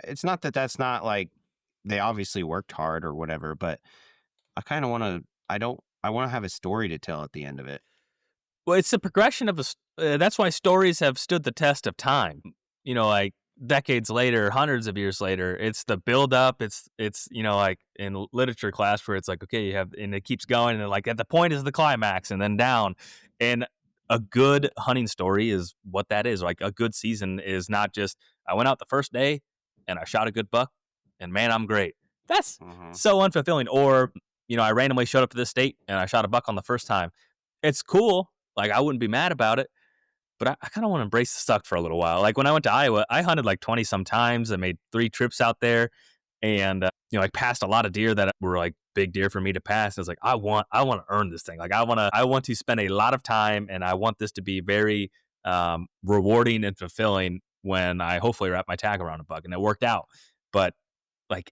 It's not that that's not like they obviously worked hard or whatever, but I kinda wanna I wanna have a story to tell at the end of it. Well, it's the progression of that's why stories have stood the test of time. Like decades later, hundreds of years later, it's the build up. It's like in literature class where it's like, okay, you have, and it keeps going, and like at the point is the climax, and then down. And a good hunting story is what that is. Like a good season is not just I went out the first day and I shot a good buck, and man, I'm great. That's Mhm. so unfulfilling. Or I randomly showed up to this state and I shot a buck on the first time. It's cool, like, I wouldn't be mad about it, but I kinda wanna embrace the suck for a little while. Like, when I went to Iowa, I hunted, like, 20 some times. I made 3 trips out there and, like, passed a lot of deer that were, like, big deer for me to pass. I was like, I wanna earn this thing. Like, I want to spend a lot of time, and I want this to be very, rewarding and fulfilling when I hopefully wrap my tag around a buck, and it worked out. But like,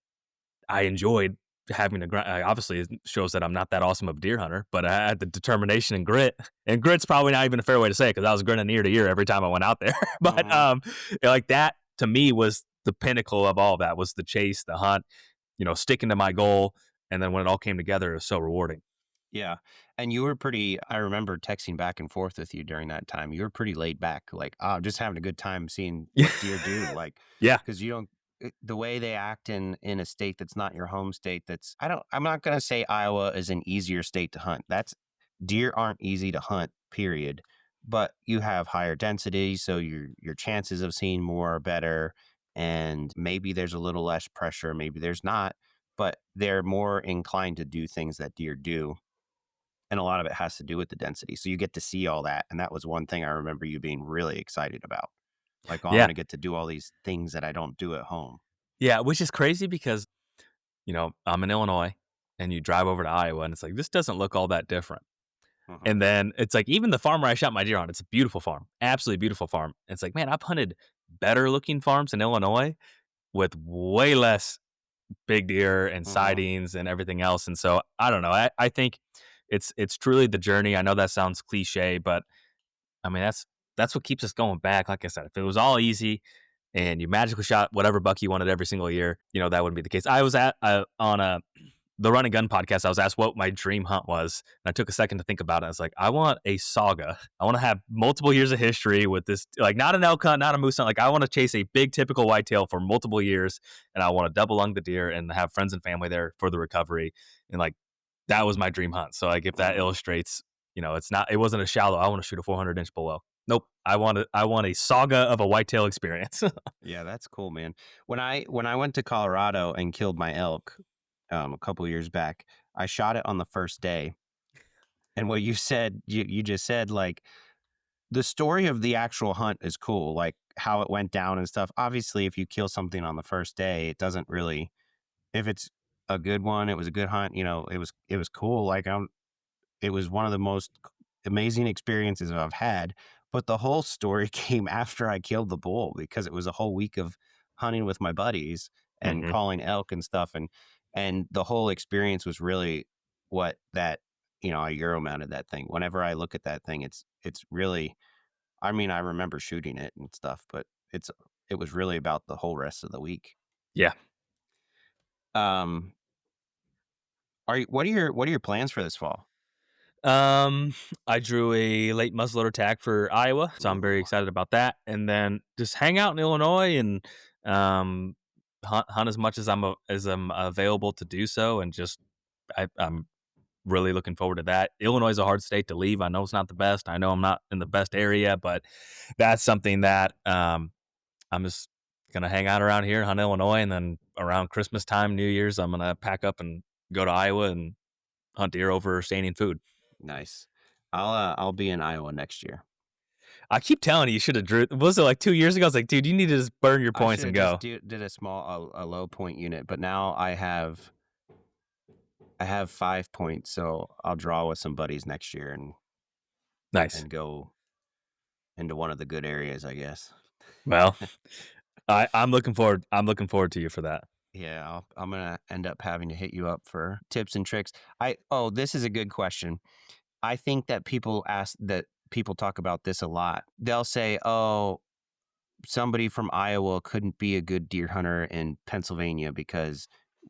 I enjoyed having to grind. Obviously, it shows that I'm not that awesome of a deer hunter, but I had the determination and grit. And grit's probably not even a fair way to say it, because I was grinning ear to ear every time I went out there. But like, that to me was the pinnacle of all of that, was the chase, the hunt, sticking to my goal. And then when it all came together, it was so rewarding. Yeah. And you were I remember texting back and forth with you during that time. You were pretty laid back, like, oh, just having a good time seeing what deer do. Like, Yeah. because you don't, the way they act in a state that's not your home state, I'm not going to say Iowa is an easier state to hunt. Deer aren't easy to hunt, period. But you have higher density, so your chances of seeing more are better. And maybe there's a little less pressure, maybe there's not, but they're more inclined to do things that deer do. And a lot of it has to do with the density. So you get to see all that. And that was one thing I remember you being really excited about. Like, oh, I'm Yeah. going to get to do all these things that I don't do at home. Yeah. Which is crazy because, I'm in Illinois, and you drive over to Iowa, and it's like, this doesn't look all that different. And then it's like, even the farm where I shot my deer on, it's a beautiful farm, absolutely beautiful farm. And it's like, man, I've hunted better looking farms in Illinois with way less big deer and sightings and everything else. And so I don't know. I think it's truly the journey. I know that sounds cliche, but I mean, that's what keeps us going back. Like I said, if it was all easy and you magically shot whatever buck you wanted every single year, that wouldn't be the case. I was on the Run and Gun podcast. I was asked what my dream hunt was, and I took a second to think about it. I was like, I want a saga. I want to have multiple years of history with this, like, not an elk hunt, not a moose hunt. Like, I want to chase a big typical whitetail for multiple years, and I want to double lung the deer and have friends and family there for the recovery. And like, that was my dream hunt. So like, if that illustrates, it wasn't a shallow, I want to shoot a 400-inch below. Nope. I want a saga of a whitetail experience. Yeah, that's cool, man. When I went to Colorado and killed my elk a couple years back, I shot it on the first day. And what you said, you just said, like, the story of the actual hunt is cool, like how it went down and stuff. Obviously, if you kill something on the first day, it doesn't really, if it's a good one, it was a good hunt, it was cool. Like, it was one of the most amazing experiences I've had. But the whole story came after I killed the bull, because it was a whole week of hunting with my buddies and calling elk and stuff. And the whole experience was really what that, I Euro mounted that thing. Whenever I look at that thing, it's really, I mean, I remember shooting it and stuff, but it was really about the whole rest of the week. Yeah. What are your plans for this fall? I drew a late muzzleloader tag for Iowa, so I'm very excited about that. And then just hang out in Illinois and hunt as much as I'm available to do so. And just I'm really looking forward to that. Illinois is a hard state to leave. I know it's not the best. I know I'm not in the best area, but that's something that I'm just gonna hang out around here, hunt Illinois, and then around Christmas time, New Year's, I'm gonna pack up and go to Iowa and hunt deer over standing food. Nice. I'll be in Iowa next year. I keep telling you should have drew. Was it like 2 years ago? I was like, dude, you need to just burn your points and go. Did a small, a low point unit, but now I have 5 points, so I'll draw with some buddies next year and Nice. and go into one of the good areas, I guess. Well, I'm looking forward. I'm looking forward to you for that. Yeah, I'm gonna end up having to hit you up for tips and tricks. This is a good question. I think that people talk about this a lot. They'll say, "Oh, somebody from Iowa couldn't be a good deer hunter in Pennsylvania because,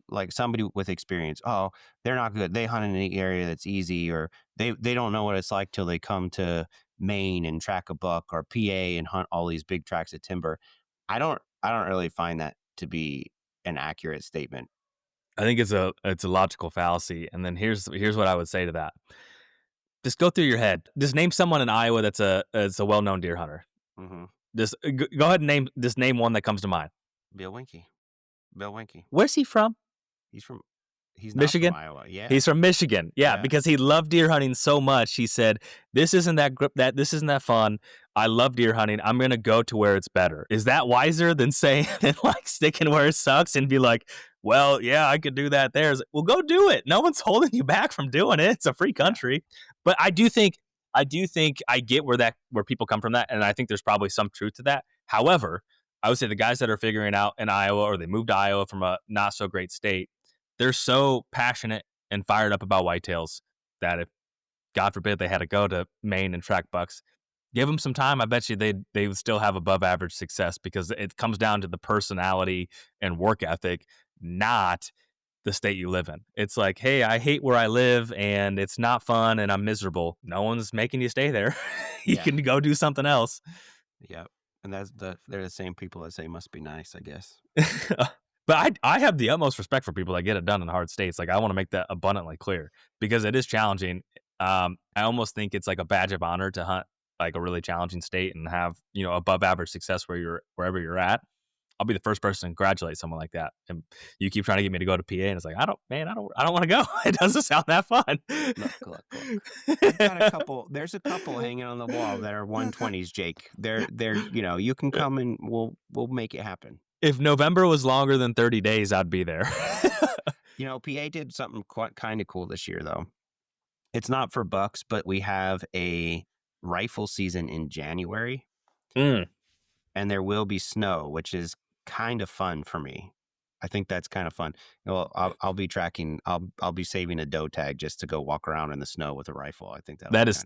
like, somebody with experience, oh, they're not good. They hunt in an area that's easy, or they don't know what it's like till they come to Maine and track a buck, or PA and hunt all these big tracts of timber." I don't really find that to be an accurate statement. I think it's a logical fallacy. And then here's what I would say to that. Just go through your head. Just name someone in Iowa that's a well-known deer hunter. Just go ahead and name one that comes to mind. Bill Winke. Where's he from? He's Michigan? Not from Iowa. Yeah. He's from Michigan. Yeah, because he loved deer hunting so much. He said, this isn't that fun. I love deer hunting. I'm going to go to where it's better. Is that wiser than saying, like, sticking where it sucks and be like, well, yeah, I could do that there? Well, go do it. No one's holding you back from doing it. It's a free country. But I do think I get where people come from that. And I think there's probably some truth to that. However, I would say the guys that are figuring out in Iowa, or they moved to Iowa from a not so great state, they're so passionate and fired up about whitetails that if, God forbid, they had to go to Maine and track bucks, give them some time. I bet you they would still have above average success, because it comes down to the personality and work ethic, not the state you live in. It's like, hey, I hate where I live and it's not fun and I'm miserable. No one's making you stay there. You Yeah. can go do something else. Yep. And they're the same people that say must be nice, I guess. But I have the utmost respect for people that get it done in hard states. Like, I want to make that abundantly clear, because it is challenging. I almost think it's like a badge of honor to hunt like a really challenging state and have, above average success wherever you're at. I'll be the first person to congratulate someone like that. And you keep trying to get me to go to PA, and it's like, I don't want to go. It doesn't sound that fun. Look. We've got a couple. There's a couple hanging on the wall that are 120s, Jake. They're you can come and we'll make it happen. If November was longer than 30 days, I'd be there. PA did something quite kind of cool this year, though. It's not for bucks, but we have a rifle season in January, and there will be snow, which is kind of fun for me. I think that's kind of fun. Well, I'll be tracking. I'll be saving a doe tag just to go walk around in the snow with a rifle. I think that is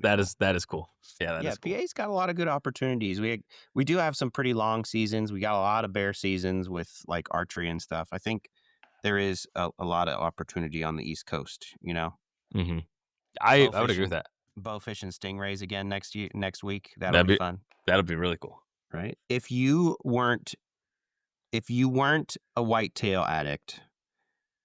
cool. Yeah, that is cool. PA's got a lot of good opportunities. We do have some pretty long seasons. We got a lot of bear seasons with like archery and stuff. I think there is a lot of opportunity on the East Coast. Mm-hmm. I would agree with that. Bowfish and stingrays again next week. That'll be fun. That'll be really cool. Right? If you weren't a whitetail addict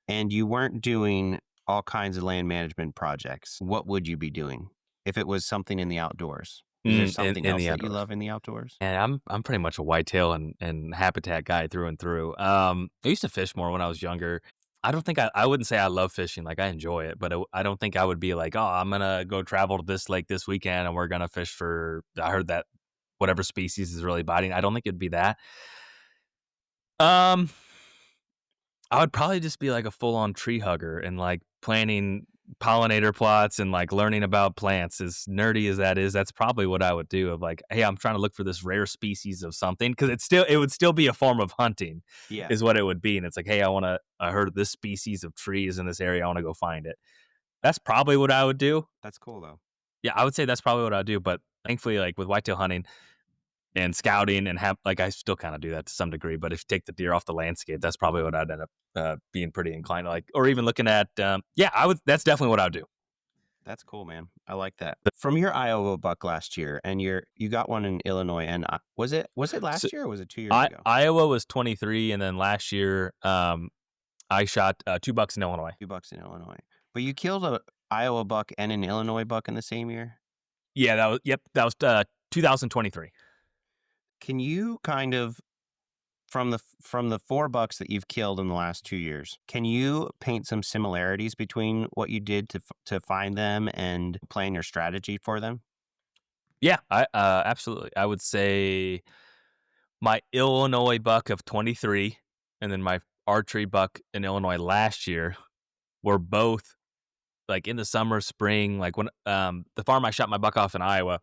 and you weren't doing all kinds of land management projects, what would you be doing if it was something in the outdoors? Is there something else that you love in the outdoors? And I'm pretty much a whitetail and habitat guy through and through. I used to fish more when I was younger. I don't think I wouldn't say I love fishing. Like, I enjoy it, but I don't think I would be like, oh, I'm going to go travel to this lake this weekend and we're going to fish for, I heard that whatever species is really biting. I don't think it'd be that. I would probably just be like a full on tree hugger and like planting pollinator plots and like learning about plants. As nerdy as that is, that's probably what I would do. Of like, hey, I'm trying to look for this rare species of something, because it would still be a form of hunting. Yeah, is what it would be. And it's like, hey, I heard this species of trees in this area. I want to go find it. That's probably what I would do. That's cool though. Yeah, I would say that's probably what I'd do. But thankfully, like with whitetail hunting and scouting and I still kind of do that to some degree, but if you take the deer off the landscape, that's probably what I'd end up being pretty inclined to like, or even looking at, that's definitely what I would do. That's cool, man. I like that. From your Iowa buck last year, and you got one in Illinois, and was it last year or was it 2 years ago? Iowa was 23, and then last year I shot 2 bucks in Illinois. 2 bucks in Illinois. But you killed a Iowa buck and an Illinois buck in the same year? Yeah, that was 2023. Can you kind of, from the 4 bucks that you've killed in the last 2 years, can you paint some similarities between what you did to find them and plan your strategy for them? Yeah, I absolutely. I would say my Illinois buck of 23 and then my archery buck in Illinois last year were both like in the summer, spring, like when the farm I shot my buck off in Iowa,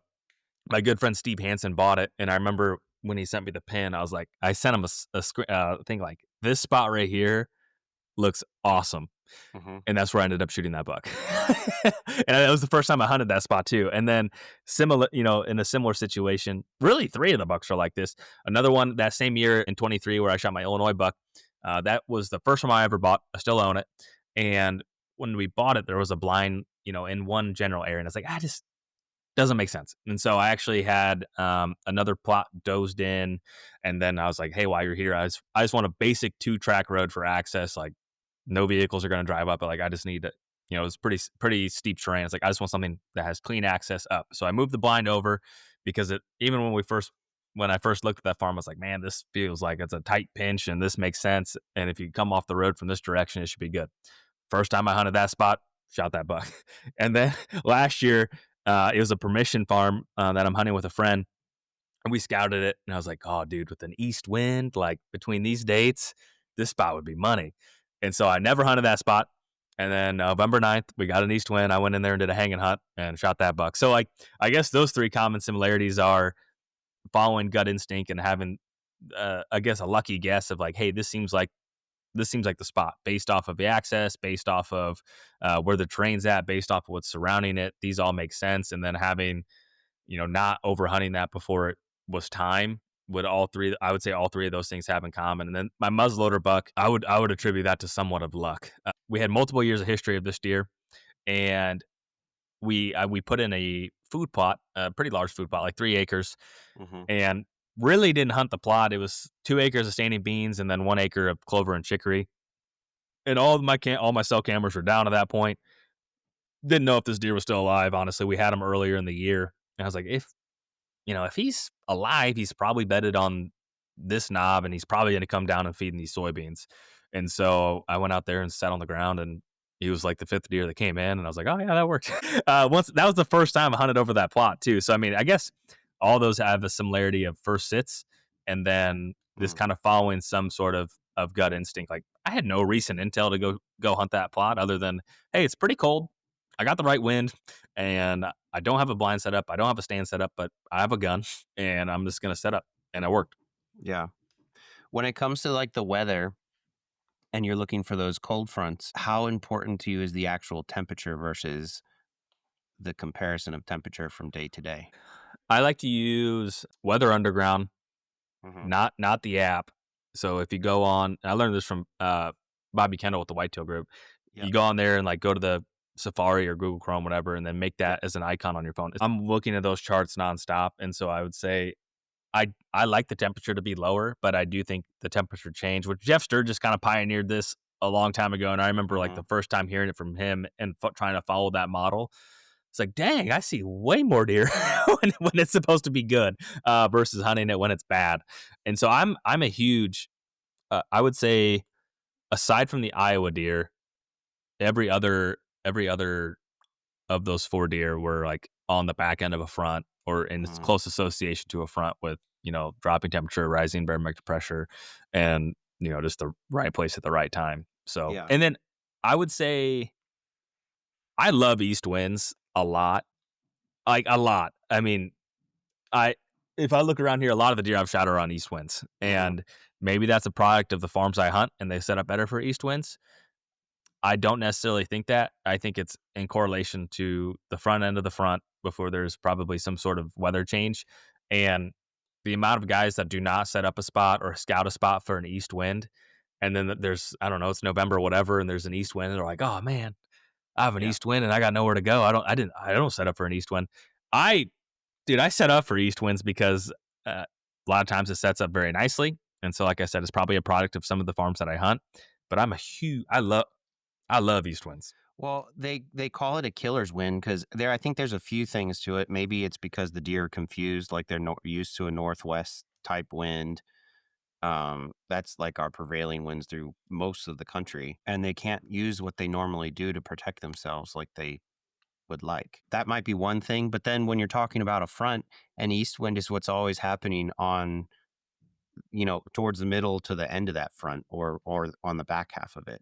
my good friend Steve Hansen bought it, and I remember when he sent me the pin, I was like, I sent him a thing like, this spot right here looks awesome. Mm-hmm. And that's where I ended up shooting that buck. And it was the first time I hunted that spot too. And then in a similar situation, really 3 of the bucks are like this. Another one that same year in 23 where I shot my Illinois buck, that was the first one I ever bought. I still own it. And when we bought it, there was a blind, in one general area. And it's like, doesn't make sense. And so I actually had another plot dozed in, and then I was like, hey, while you're here, I just want a basic 2-track road for access. Like, no vehicles are going to drive up, but like, I just need to, it's pretty steep terrain. It's like, I just want something that has clean access up. So I moved the blind over, because even when I first looked at that farm, I was like, man, this feels like it's a tight pinch and this makes sense. And if you come off the road from this direction, it should be good. First time I hunted that spot, shot that buck. And then last year, it was a permission farm that I'm hunting with a friend, and we scouted it, and I was like, oh, dude, with an east wind, like between these dates, this spot would be money. And so I never hunted that spot. And then November 9th, we got an east wind. I went in there and did a hanging hunt and shot that buck. So like, I guess those 3 common similarities are following gut instinct and having I guess a lucky guess of like, hey, this seems like the spot based off of the access, based off of where the terrain's at, based off of what's surrounding it. These all make sense. And then having, not overhunting that before it was time would I would say all three of those things have in common. And then my muzzleloader buck, I would attribute that to somewhat of luck. We had multiple years of history of this deer, and we put in a food plot, a pretty large food plot, like 3 acres, Mm-hmm. and really didn't hunt the plot. It was 2 acres of standing beans and then 1 acre of clover and chicory. And all my cell cameras were down at that point. Didn't know if this deer was still alive. Honestly, we had him earlier in the year, and I was like, if he's alive, he's probably bedded on this knob, and he's probably going to come down and feed in these soybeans. And so I went out there and sat on the ground, and he was like the fifth deer that came in, and I was like, oh yeah, that worked. Once that was the first time I hunted over that plot too. So I mean, I guess all those have a similarity of first sits, and then this Mm. kind of following some sort of gut instinct. Like I had no recent intel to go hunt that plot other than, hey, it's pretty cold. I got the right wind, and I don't have a blind set up. I don't have a stand set up, but I have a gun, and I'm just gonna set up, and it worked. Yeah. When it comes to like the weather and you're looking for those cold fronts, how important to you is the actual temperature versus the comparison of temperature from day to day? I like to use Weather Underground, Mm-hmm. not the app. So if you go on, I learned this from Bobby Kendall with the Whitetail Group. Yep. You go on there and like go to the Safari or Google Chrome, whatever, and then make Yep. that as an icon on your phone. I'm looking at those charts nonstop, and so I would say I like the temperature to be lower, but I do think the temperature change, which Jeff Sturgis kind of pioneered this a long time ago, and I remember like Mm-hmm. the first time hearing it from him and trying to follow that model. It's like, dang, I see way more deer when it's supposed to be good versus hunting it when it's bad. And so I'm a huge, I would say, aside from the Iowa deer, every other of those 4 deer were like on the back end of a front or in its Mm-hmm. close association to a front with, dropping temperature, rising barometric pressure, and, just the right place at the right time. So, Yeah. and then I would say I love east winds a lot, like a lot. I mean, I, if I look around here, a lot of the deer I've shot are on east winds, Mm-hmm. and maybe that's a product of the farms I hunt and they set up better for east winds. I don't necessarily think that. I think it's in correlation to the front end of the front before there's probably some sort of weather change. And the amount of guys that do not set up a spot or scout a spot for an east wind. And then there's, I don't know, it's November, or whatever, and there's an east wind. And they're like, oh man, I have an Yeah. east wind and I got nowhere to go. I don't set up for an east wind. I, dude, I set up for east winds because a lot of times it sets up very nicely. And so, like I said, it's probably a product of some of the farms that I hunt. But I love east winds. Well, they call it a killer's wind because I think there's a few things to it. Maybe it's because the deer are confused, like they're used to a northwest type wind. That's like our prevailing winds through most of the country, and they can't use what they normally do to protect themselves like they would like. That might be one thing, but then when you're talking about a front, an east wind is what's always happening on, towards the middle to the end of that front or on the back half of it.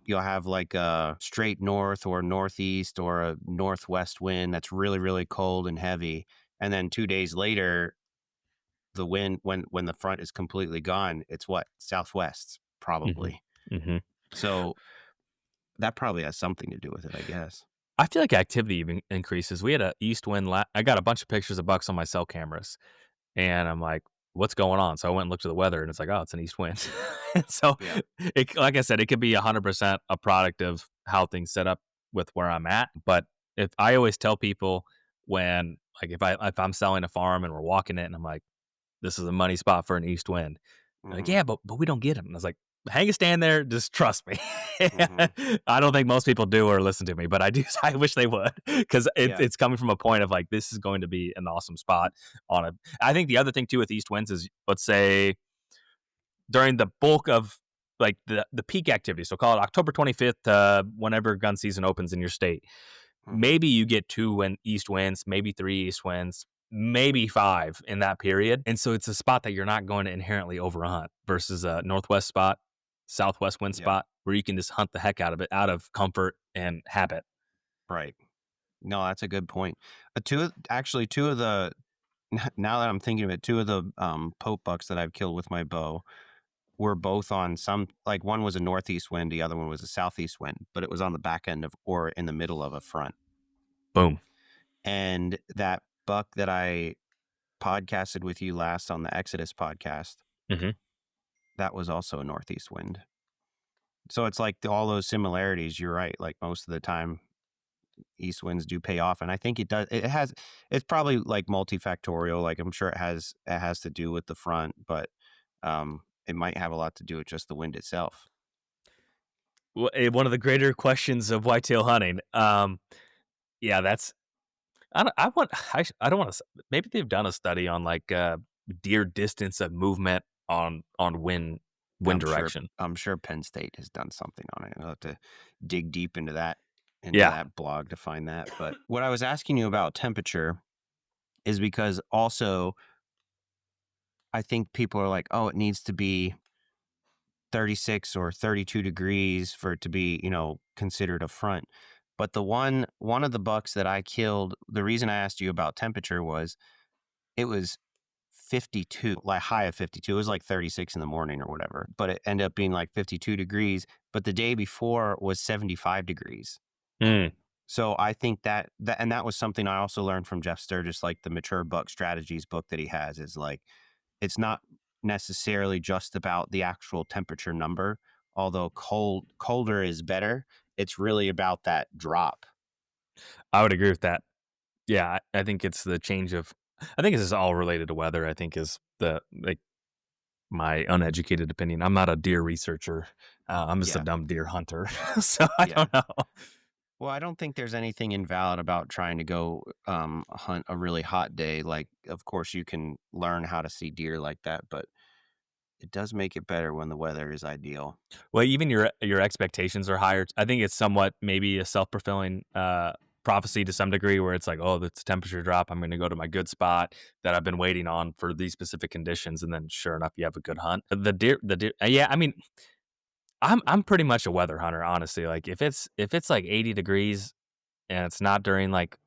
You'll have like a straight north or northeast or a northwest wind that's really, really cold and heavy. And then 2 days later, the wind, when the front is completely gone, it's what? Southwest, Mm-hmm. probably. Mm-hmm. So that probably has something to do with it, I guess. I feel like activity even increases. We had a east wind. I got a bunch of pictures of bucks on my cell cameras, and I'm like, "What's going on?" So I went and looked at the weather, and it's like, "Oh, it's an east wind." And so, Yeah. like I said, it could be 100% a product of how things set up with where I'm at. But if I always tell people when, like, if I'm selling a farm and we're walking it, and I'm like, "This is a money spot for an east wind," they're like, Hmm. "Yeah, but we don't get them." And I was like, hang a stand there, just trust me. Hmm. I don't think most people do or listen to me, but I do. I wish they would, because Yeah. it's coming from a point of like, this is going to be an awesome spot on it. I think the other thing too with east winds is, let's say during the bulk of like the peak activity, so call it October 25th, whenever gun season opens in your state, Hmm. maybe you get east winds, maybe 3 east winds, maybe 5 in that period. And so it's a spot that you're not going to inherently overhunt versus a northwest spot, southwest wind Yeah. spot where you can just hunt the heck out of it, out of comfort and habit. Right. No, that's a good point. Two of the now that I'm thinking of it, two of the Pope bucks that I've killed with my bow were both on some, like one was a northeast wind, the other one was a southeast wind, but it was on the back end of or in the middle of a front. Boom. And that buck that I podcasted with you last on the Exodus podcast, Mm-hmm. that was also a northeast wind. So it's like all those similarities. You're right. Like most of the time, east winds do pay off, and I think it does. It's probably like multifactorial. Like I'm sure it has to do with the front, but it might have a lot to do with just the wind itself. One of the greater questions of whitetail hunting. Yeah, that's I don't want to. Maybe they've done a study on like deer distance of movement on wind I'm sure. direction. I'm sure Penn State has done something on it. I'll have to dig deep into that Yeah. blog to find that. But what I was asking you about temperature is because also I think people are like, oh, it needs to be 36 or 32 degrees for it to be, considered a front. But one of the bucks that I killed, the reason I asked you about temperature was it was 52, like high of 52. It was like 36 in the morning or whatever, but it ended up being like 52 degrees. But the day before was 75 degrees. Mm. So I think and that was something I also learned from Jeff Sturgis, like the Mature Buck Strategies book that he has, is like, it's not necessarily just about the actual temperature number, although colder is better. It's really about that drop. I would agree with that. Yeah, I think it's the change of. I think this is all related to weather. I think is the like my uneducated opinion. I'm not a deer researcher. I'm just a Yeah. dumb deer hunter. So I Yeah. don't know. Well, I don't think there's anything invalid about trying to go hunt a really hot day. Like, of course, you can learn how to see deer like that, but it does make it better when the weather is ideal. Well, even your expectations are higher. I think it's somewhat maybe a self fulfilling prophecy to some degree, where it's like, oh, it's temperature drop. I'm going to go to my good spot that I've been waiting on for these specific conditions, and then sure enough, you have a good hunt. The deer. Yeah, I mean, I'm pretty much a weather hunter, honestly. Like if it's like 80 degrees and it's not during like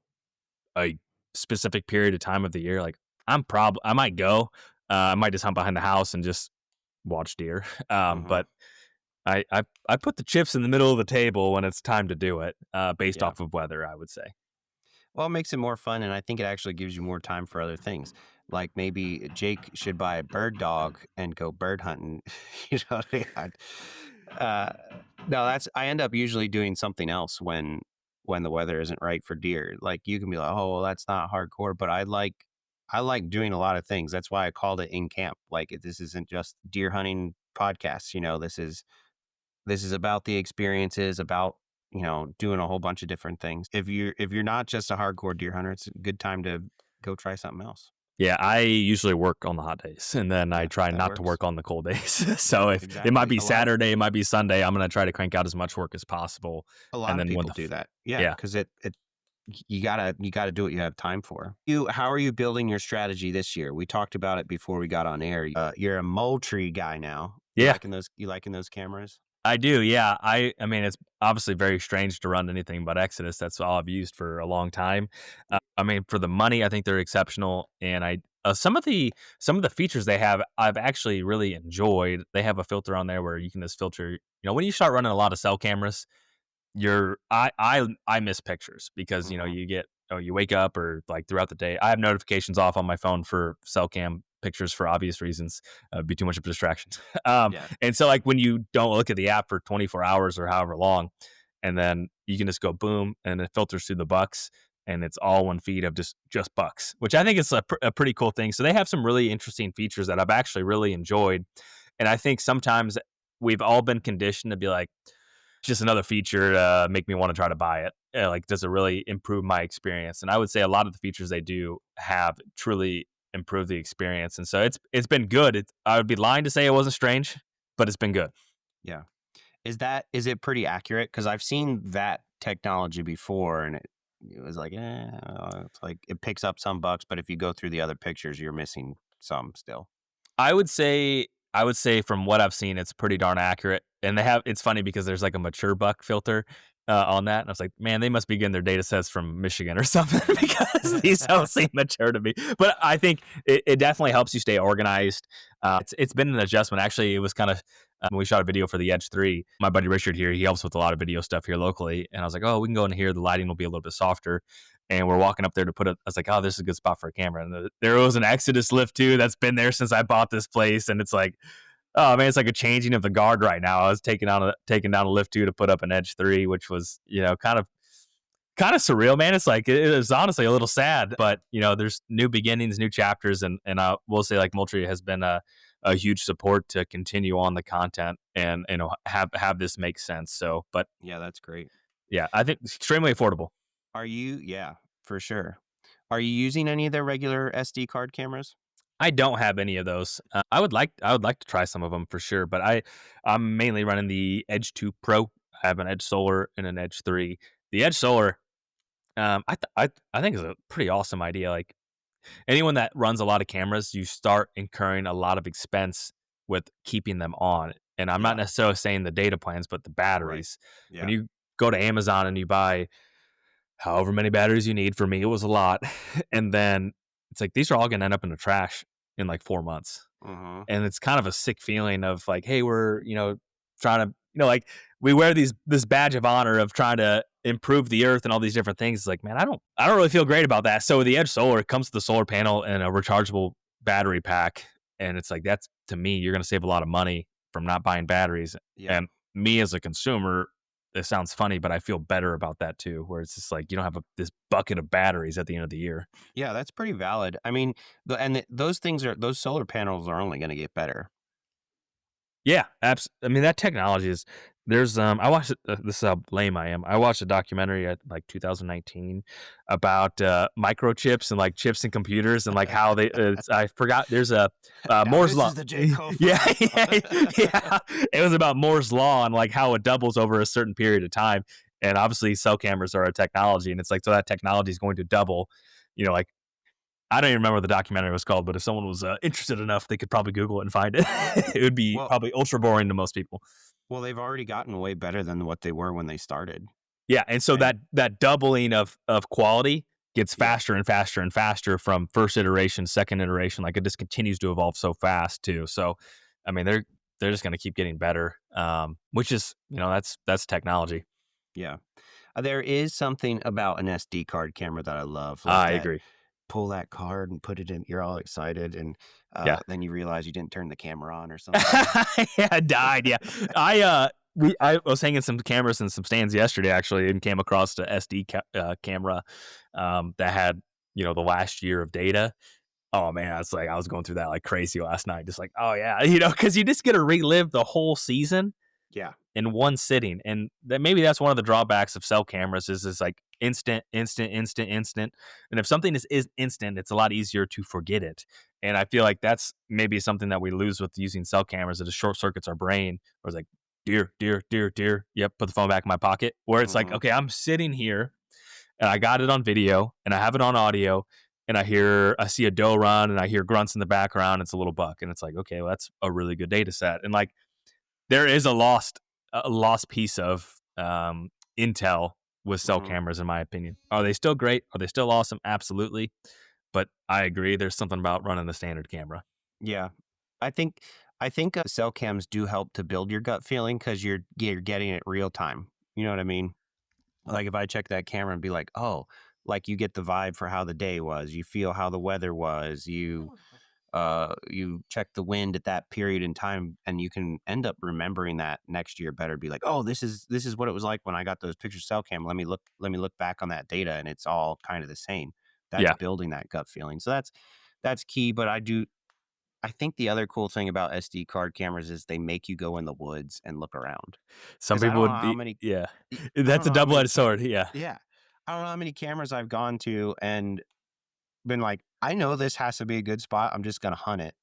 a specific period of time of the year, like I might go. I might just hunt behind the house and just watch deer. Hmm. But I put the chips in the middle of the table when it's time to do it, based Yeah. off of weather, I would say. Well, it makes it more fun, and I think it actually gives you more time for other things. Like maybe Jake should buy a bird dog and go bird hunting. you know, uh, no, I end up usually doing something else when the weather isn't right for deer. Like you can be like, oh, well, that's not hardcore, but I like doing a lot of things. That's why I called it in camp. Like this isn't just deer hunting podcasts. This is about the experiences, about doing a whole bunch of different things. If you're not just a hardcore deer hunter, it's a good time to go try something else. Yeah, I usually work on the hot days, and then I Yeah, try that not to works. work on the cold days. So if it might Exactly. be A lot of Saturday, it might be Sunday, I'm gonna try to crank out as much work as possible, a lot and of then when people the do f that. Yeah, yeah. because you gotta do what you have time for. How are you building your strategy this year? We talked about it before we got on air. You're a Moultrie guy now. You Yeah. liking those? You liking those cameras? I do, yeah. I mean, it's obviously very strange to run anything but Exodus. That's all I've used for a long time. I mean, for the money, I think they're exceptional, and some of the features they have, I've actually really enjoyed. They have a filter on there where you can just filter. When you start running a lot of cell cameras, I miss pictures because Hmm. you wake up or like throughout the day. I have notifications off on my phone for cell cam pictures for obvious reasons. Be too much of a distraction. Yeah, And so like when you don't look at the app for 24 hours or however long, and then you can just go boom and it filters through the bucks and it's all one feed of just bucks, which I think is a pretty cool thing. So they have some really interesting features that I've actually really enjoyed, and I think sometimes we've all been conditioned to be like, just another feature to make me want to try to buy it. Like, does it really improve my experience? And I would say a lot of the features they do have truly improved the experience. And so it's been good. I would be lying to say it wasn't strange, but it's been good. yeah. Is it pretty accurate? Because I've seen that technology before, and it was like, it's like it picks up some bucks, but if you go through the other pictures, you're missing some still. I would say I would say from what I've seen, it's pretty darn accurate. And it's funny because there's like a mature buck filter. on that. And I was like, man, they must be getting their data sets from Michigan or something because these don't seem mature to me. But I think it definitely helps you stay organized. It's been an adjustment. Actually, it was kind of when we shot a video for the Edge 3, my buddy Richard here, he helps with a lot of video stuff here locally. And I was like, oh, we can go in here. The lighting will be a little bit softer. And we're walking up there to put it. I was like, oh, this is a good spot for a camera. And there was an Exodus lift too that's been there since I bought this place. And it's like, oh man, it's like a changing of the guard right now. I was taking down a lift 2 to put up an Edge 3, which was, kind of surreal, man. It's like it was honestly a little sad, but there's new beginnings, new chapters, and I will say like Moultrie has been a huge support to continue on the content and have this make sense. So, but Yeah, that's great. yeah, I think it's extremely affordable. Are you? Yeah, for sure. Are you using any of their regular SD card cameras? I don't have any of those. I would like to try some of them for sure, but I'm mainly running the Edge 2 Pro. I have an Edge Solar and an Edge 3. The Edge Solar, I think is a pretty awesome idea. Like anyone that runs a lot of cameras, you start incurring a lot of expense with keeping them on. And I'm not Yeah, necessarily saying the data plans, but the right. batteries. When Yeah, you go to Amazon and you buy however many batteries you need, for me it was a lot, and then it's like these are all going to end up in the trash in like 4 months. uh-huh. And it's kind of a sick feeling of like, hey, we're trying to like we wear this badge of honor of trying to improve the earth and all these different things. It's like, man, I don't really feel great about that. So the Edge Solar comes with the solar panel and a rechargeable battery pack, and it's like that's, to me, you're going to save a lot of money from not buying batteries. Yeah. And me as a consumer, it sounds funny, but I feel better about that too, where it's just like you don't have this bucket of batteries at the end of the year. Yeah, that's pretty valid. I mean, those solar panels are only going to get better. Yeah, I mean, that technology is there's I watched this is how lame I am. I watched a documentary at like 2019 about microchips and like chips in computers and like how they I forgot there's a Now Moore's this law. is the Jake Hofer Yeah, yeah, podcast. yeah. It was about Moore's law and like how it doubles over a certain period of time. And obviously cell cameras are a technology, and it's like so that technology is going to double, like I don't even remember what the documentary was called, but if someone was interested enough, they could probably Google it and find it. It would be Well, probably ultra boring to most people. well, they've already gotten way better than what they were when they started, Yeah, and so right? that doubling of quality gets Yeah. faster and faster and faster from first iteration, second iteration. Like it just continues to evolve so fast too. So, I mean, they're just going to keep getting better, which is that's technology. Yeah. There is something about an SD card camera that I love, like I that agree. pull that card and put it in, you're all excited, and Yeah. then you realize you didn't turn the camera on or something. Yeah, I died. Yeah, I was hanging some cameras and some stands yesterday actually, and came across the camera that had the last year of data. Oh man, it's like I was going through that like crazy last night. Just like, oh yeah, because you just get to relive the whole season Yeah. in one sitting, and that maybe that's one of the drawbacks of cell cameras is like instant, instant, instant, instant. And if something is instant, it's a lot easier to forget it. And I feel like that's maybe something that we lose with using cell cameras. That it short circuits our brain. Where it's like, dear, dear, dear, dear. Yep, put the phone back in my pocket. Where it's like, Hmm. okay, I'm sitting here and I got it on video and I have it on audio. And I see a doe run and I hear grunts in the background. It's a little buck. And it's like, okay, well, that's a really good data set. And like, there is a lost piece of intel with cell Hmm. cameras, in my opinion. Are they still great? Are they still awesome? Absolutely. But I agree. There's something about running the standard camera. Yeah. I think cell cams do help to build your gut feeling because you're getting it real time. You know what I mean? Like if I check that camera and be like, oh, like you get the vibe for how the day was, you feel how the weather was, you check the wind at that period in time, and you can end up remembering that next year better. Be like, oh, this is what it was like when I got those pictures cell cam. Let me look back on that data, and it's all kind of the same. That's Yeah. building that gut feeling. So that's key. But I think the other cool thing about SD card cameras is they make you go in the woods and look around. Some Because I people don't know would how be, many, yeah. I don't That's a know how double many, edged sword. Yeah. yeah, I don't know how many cameras I've gone to and been like, I know this has to be a good spot. I'm just gonna hunt it,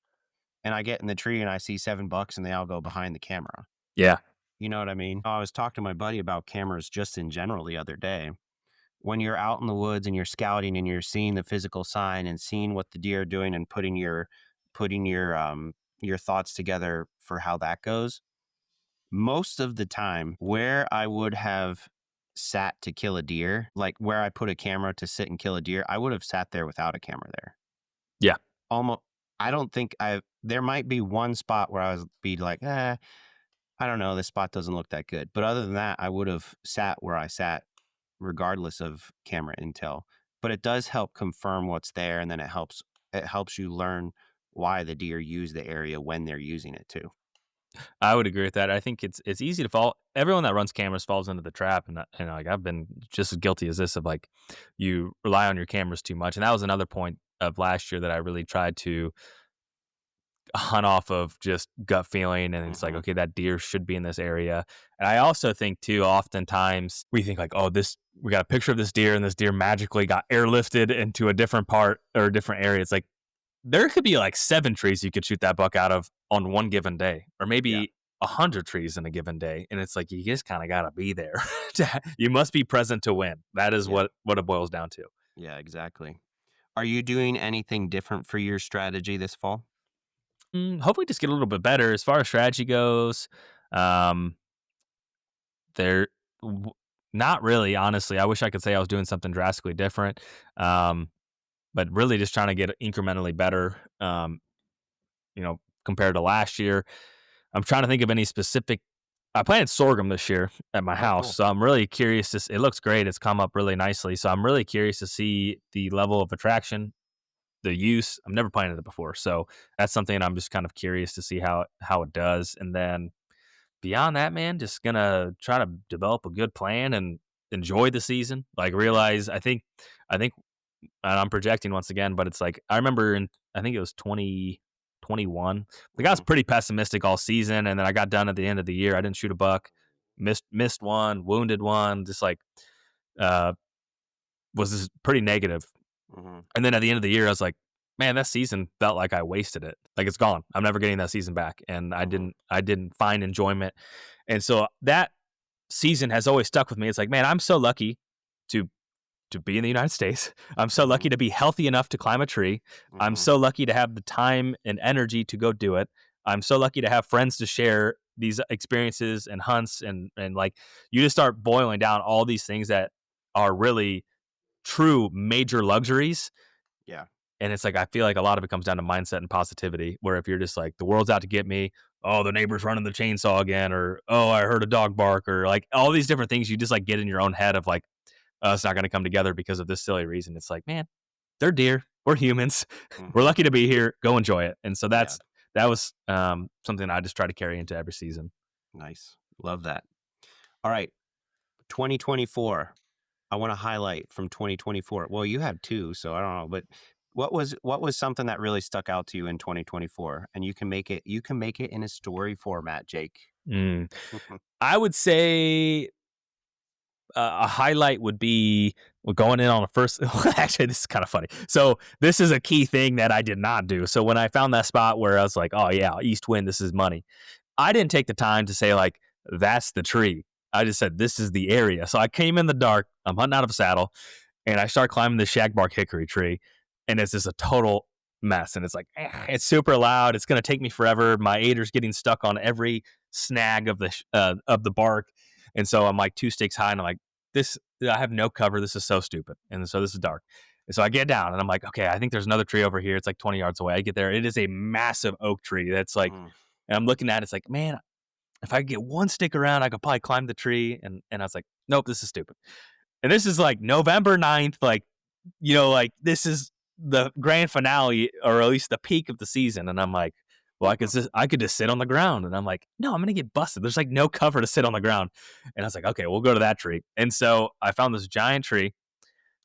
and I get in the tree and I see $7 and they all go behind the camera. Yeah. You know what I mean? I was talking to my buddy about cameras just in general the other day. When you're out in the woods and you're scouting and you're seeing the physical sign and seeing what the deer are doing and putting your thoughts together for how that goes, most of the time where I would have sat to kill a deer, like where I put a camera to sit and kill a deer, I would have sat there without a camera there. Yeah. Almost, I don't think there might be one spot where I was be like, I don't know, this spot doesn't look that good. But other than that, I would have sat where I sat regardless of camera intel. But it does help confirm what's there, and then it helps you learn why the deer use the area when they're using it too. I would agree with that. I think it's easy to fall. Everyone that runs cameras falls into the trap, and like I've been just as guilty as this of like you rely on your cameras too much, and that was another point of last year that I really tried to hunt off of just gut feeling, and it's like, Mm-hmm. okay, that deer should be in this area. And I also think too, oftentimes we think like, oh, this we got a picture of this deer, and this deer magically got airlifted into a different part or a different area. It's like there could be like 7 trees you could shoot that buck out of on one given day, or Yeah. maybe 100 trees in a given day. And it's like, you just kind of got to be there. You must be present to win. That is Yeah. what it boils down to. Yeah, exactly. Are you doing anything different for your strategy this fall? Hopefully just get a little bit better as far as strategy goes. Um, there, w- Not really, honestly. I wish I could say I was doing something drastically different. Um, but really just trying to get incrementally better. Compared to last year. I'm trying to think of any specific. I planted sorghum this year at my Oh, house, cool. so I'm really curious. It looks great. It's come up really nicely, so I'm really curious to see the level of attraction, the use. I've never planted it before, so that's something I'm just kind of curious to see how it does. And then beyond that, man, just gonna try to develop a good plan and enjoy the season. Like Yeah. realize, I think, and I'm projecting once again, but it's like I remember I think it was 2021. Like I was Mm-hmm. pretty pessimistic all season, and then I got done at the end of the year. I didn't shoot a buck, missed one, wounded one, just like uh was just pretty negative. Mm-hmm. And then at the end of the year, I was like, man, that season felt like I wasted it. Like it's gone. I'm never getting that season back, and Mm-hmm. I didn't find enjoyment. And so that season has always stuck with me. It's like, man, I'm so lucky to be in the United States. I'm so Mm-hmm. lucky to be healthy enough to climb a tree. I'm Mm-hmm. so lucky to have the time and energy to go do it. I'm so lucky to have friends to share these experiences and hunts, and like you just start boiling down all these things that are really true major luxuries. Yeah. And it's like I feel like a lot of it comes down to mindset and positivity, where if you're just like the world's out to get me, oh, the neighbor's running the chainsaw again, or oh, I heard a dog bark, or like all these different things you just like get in your own head of like, it's not going to come together because of this silly reason. It's like, man, they're deer. We're humans. We're Mm-hmm. lucky to be here. Go enjoy it. And so Yeah. that was something I just try to carry into every season. Nice. Love that. All right. 2024. I want to highlight from 2024. Well, you had two, so I don't know, but what was something that really stuck out to you in 2024? And you can make it in a story format, Jake. Mm. I would say a highlight would be going in on a first. Actually, this is kind of funny. So this is a key thing that I did not do. So when I found that spot where I was like, oh yeah, east wind, this is money. I didn't take the time to say like that's the tree. I just said this is the area. So I came in the dark. I'm hunting out of a saddle, and I start climbing the shagbark hickory tree, and it's just a total mess. And it's like it's super loud. It's gonna take me forever. My aider's getting stuck on every snag of the bark, and so I'm like 2 sticks high, and I'm like, this. I have no cover. This is so stupid. And so this is dark. And so I get down, and I'm like, okay, I think there's another tree over here. It's like 20 yards away. I get there. It is a massive oak tree that's like, Mm, and I'm looking at it, it's like, man, if I could get one stick around, I could probably climb the tree. And I was like, nope, this is stupid. And this is like November 9th, like, like this is the grand finale, or at least the peak of the season. And I'm like, well, I could just sit on the ground. And I'm like, no, I'm gonna get busted. There's like no cover to sit on the ground. And I was like, okay, we'll go to that tree. And so I found this giant tree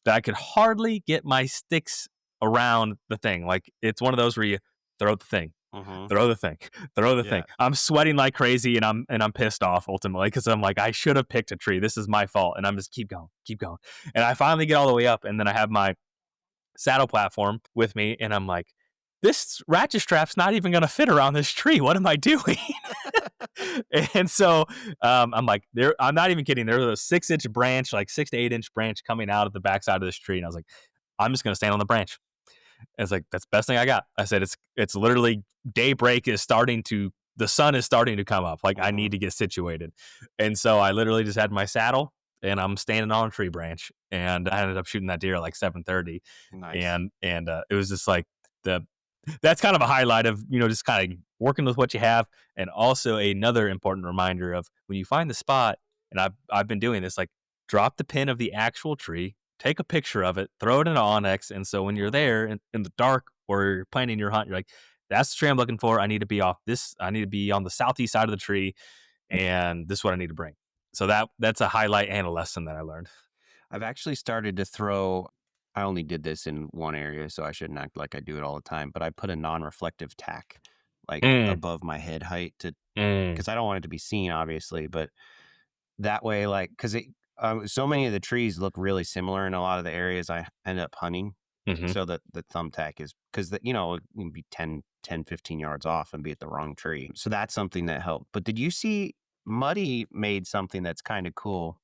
that I could hardly get my sticks around the thing. Like it's one of those where you throw the thing, mm-hmm. throw the thing, throw the Yeah. thing. I'm sweating like crazy, and I'm pissed off ultimately because I'm like, I should have picked a tree. This is my fault, and I'm just keep going, keep going. And I finally get all the way up, and then I have my saddle platform with me, and I'm like, this ratchet strap's not even gonna fit around this tree. What am I doing? And so I'm like, I'm not even kidding. There was a 6-inch branch, like 6 to 8 inch branch coming out of the backside of this tree, and I was like, I'm just gonna stand on the branch. And it's like, that's the best thing I got. I said, it's literally daybreak is starting to, the sun is starting to come up. Like I Mm-hmm. need to get situated. And so I literally just had my saddle and I'm standing on a tree branch, and I ended up shooting that deer at like 7:30, Nice. and it was just like the that's kind of a highlight of just kind of working with what you have, and also another important reminder of when you find the spot. And I've been doing this, like, drop the pin of the actual tree, take a picture of it, throw it in an Onyx, and so when you're Mhm. there in the dark or you're planning your hunt, you're like, "That's the tree I'm looking for. I need to be off this. I need to be on the southeast side of the tree, and this is what I need to bring." So that's a highlight and a lesson that I learned. I've actually started to throw. I only did this in one area, so I shouldn't act like I do it all the time, but I put a non-reflective tack, like, Mm, above my head height to mm, because I don't want it to be seen, obviously, but that way, like, because so many of the trees look really similar in a lot of the areas I end up hunting, mhm. so that the thumbtack is because it can be 10, 15 yards off and be at the wrong tree. So that's something that helped. But did you see Muddy made something that's kind of cool?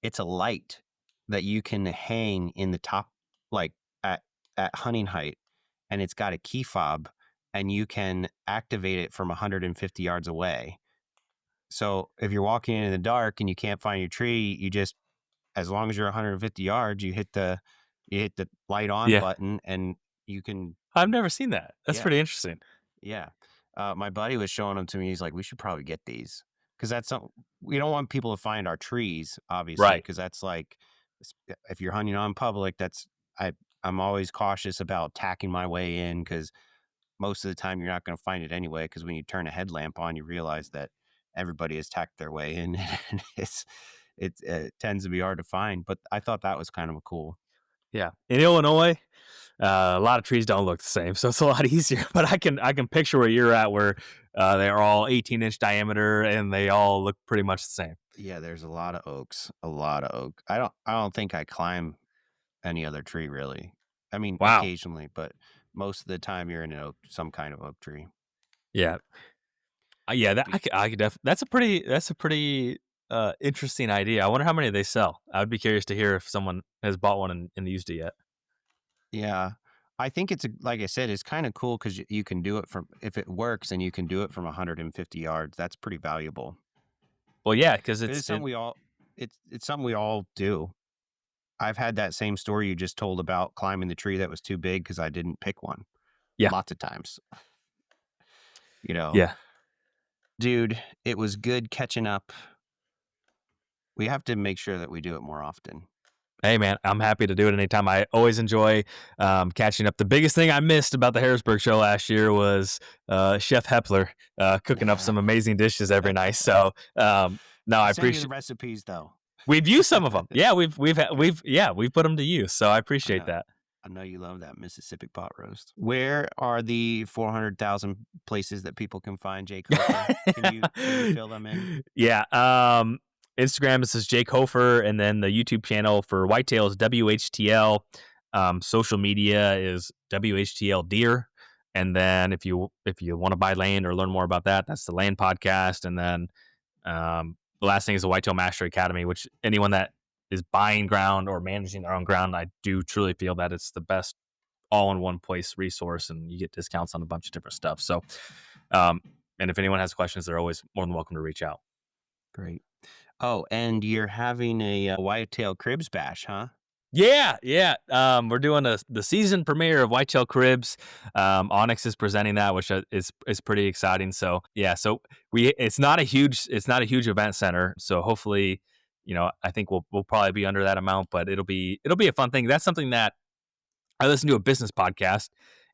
It's a light that you can hang in the top, like, at hunting height, and it's got a key fob, and you can activate it from 150 yards away. So if you're walking in the dark and you can't find your tree, you just, as long as you're 150 yards, you hit the light on Yeah. button, and you can. I've never seen that. That's Yeah, pretty interesting. yeah. My buddy was showing them to me. He's like, "We should probably get these because that's something we don't want people to find our trees, obviously, Right. because that's like if you're hunting on public, I I'm always cautious about tacking my way in because most of the time you're not going to find it anyway. Because when you turn a headlamp on, you realize that everybody has tacked their way in, and it tends to be hard to find. But I thought that was kind of cool. Yeah. In Illinois, a lot of trees don't look the same, so it's a lot easier. But I can picture where you're at, where they're all 18-inch diameter and they all look pretty much the same. Yeah, there's a lot of oaks, a lot of oak. I don't think I climb any other tree really. I mean, Wow. occasionally, but most of the time you're in an oak, some kind of oak tree. Yeah. Yeah. That Be- I could that's a pretty interesting idea. I wonder how many they sell. I would be curious to hear if someone has bought one and used it yet. Yeah. I think like I said, it's kind of cool because you can do it from, if it works and you can do it from 150 yards, that's pretty valuable. Well, yeah, because 'Cause it's something we all do. I've had that same story you just told about climbing the tree that was too big because I didn't pick one yeah, lots of times, you know. yeah. Dude, it was good catching up. We have to make sure that we do it more often. Hey, man, I'm happy to do it anytime. I always enjoy catching up. The biggest thing I missed about the Harrisburg show last year was Chef Hepler cooking up Yeah. some amazing dishes every night. So, no, I I'll send you the appreciate. recipes though. We've used some of them. Yeah, we've put them to use. So I I appreciate know. that. I know you love that Mississippi pot roast. Where are the 400,000 places that people can find Jake Hofer? Can you fill them in? Yeah. Instagram, it says Jake Hofer, and then the YouTube channel for whitetail is WHTL. Social media is WHTL Deer. And then if you want to buy land or learn more about that, that's the Land Podcast. And then the last thing is the Whitetail Mastery Academy, which anyone that is buying ground or managing their own ground, I do truly feel that it's the best all in one place resource, and you get discounts on a bunch of different stuff. So, um, and if anyone has questions, they're always more than welcome to reach out. Great. Oh, and you're having a whitetail cribs bash, huh? Yeah, yeah. We're doing the season premiere of Whitetail Cribs. Onyx is presenting that, which is pretty exciting. So yeah, so it's not a huge event center. So hopefully, I think we'll probably be under that amount, but it'll be a fun thing. That's something that I listened to a business podcast,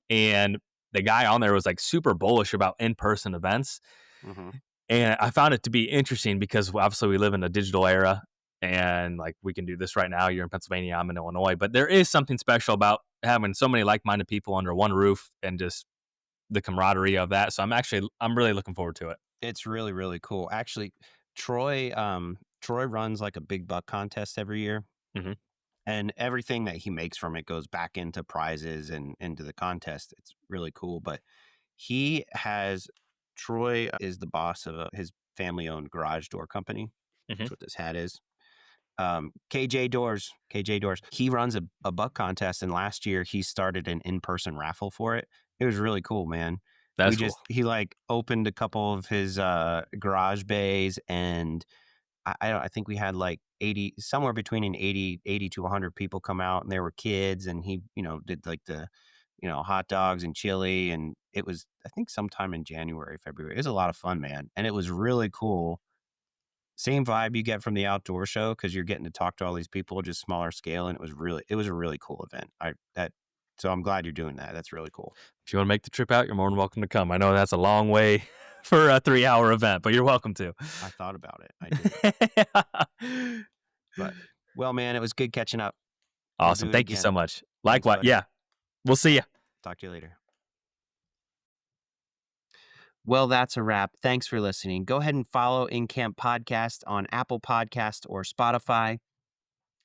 and the guy on there was like super bullish about in person events. Mm-hmm. And I found it to be interesting because obviously we live in a digital era and like we can do this right now. You're in Pennsylvania, I'm in Illinois, but there is something special about having so many like-minded people under one roof and just the camaraderie of that. So I'm really looking forward to it. It's really, really cool. Actually, Troy runs like a big buck contest every year, Hmm. and everything that he makes from it goes back into prizes and into the contest. It's really cool. But he has Troy is the boss of his family owned garage door company. Hmm. That's what this hat is. KJ Doors. He runs a buck contest, and last year he started an in-person raffle for it. It was really cool, man. That's cool. He like opened a couple of his garage bays and I think we had like 80, somewhere between an 80 to 100 people come out, and there were kids, and he, did like the, hot dogs and chili. And it was, I think, sometime in January, February. It was a lot of fun, man. And it was really cool. Same vibe you get from the outdoor show, because you're getting to talk to all these people, just smaller scale. And it was a really cool event. So I'm glad you're doing that. That's really cool. If you want to make the trip out, you're more than welcome to come. I know that's a long way for a 3-hour event, but you're welcome to. I thought about it. I did. But, well, man, it was good catching up. Awesome. Thank you so much. Likewise. Buddy. Yeah. We'll see you. Talk to you later. Well, that's a wrap. Thanks for listening. Go ahead and follow InCamp Podcast on Apple Podcast or Spotify.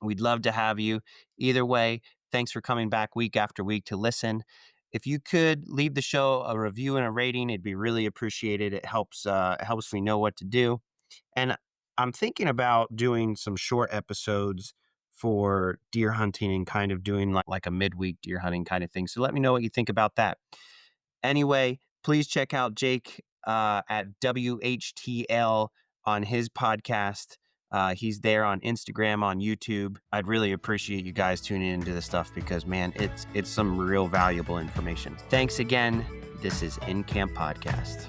We'd love to have you. Either way, thanks for coming back week after week to listen. If you could leave the show a review and a rating, it'd be really appreciated. It helps me know what to do. And I'm thinking about doing some short episodes for deer hunting and kind of doing like a midweek deer hunting kind of thing. So let me know what you think about that. Anyway, please check out Jake at WHTL on his podcast. He's there on Instagram, on YouTube. I'd really appreciate you guys tuning into this stuff, because, man, it's some real valuable information. Thanks again. This is InCamp Podcast.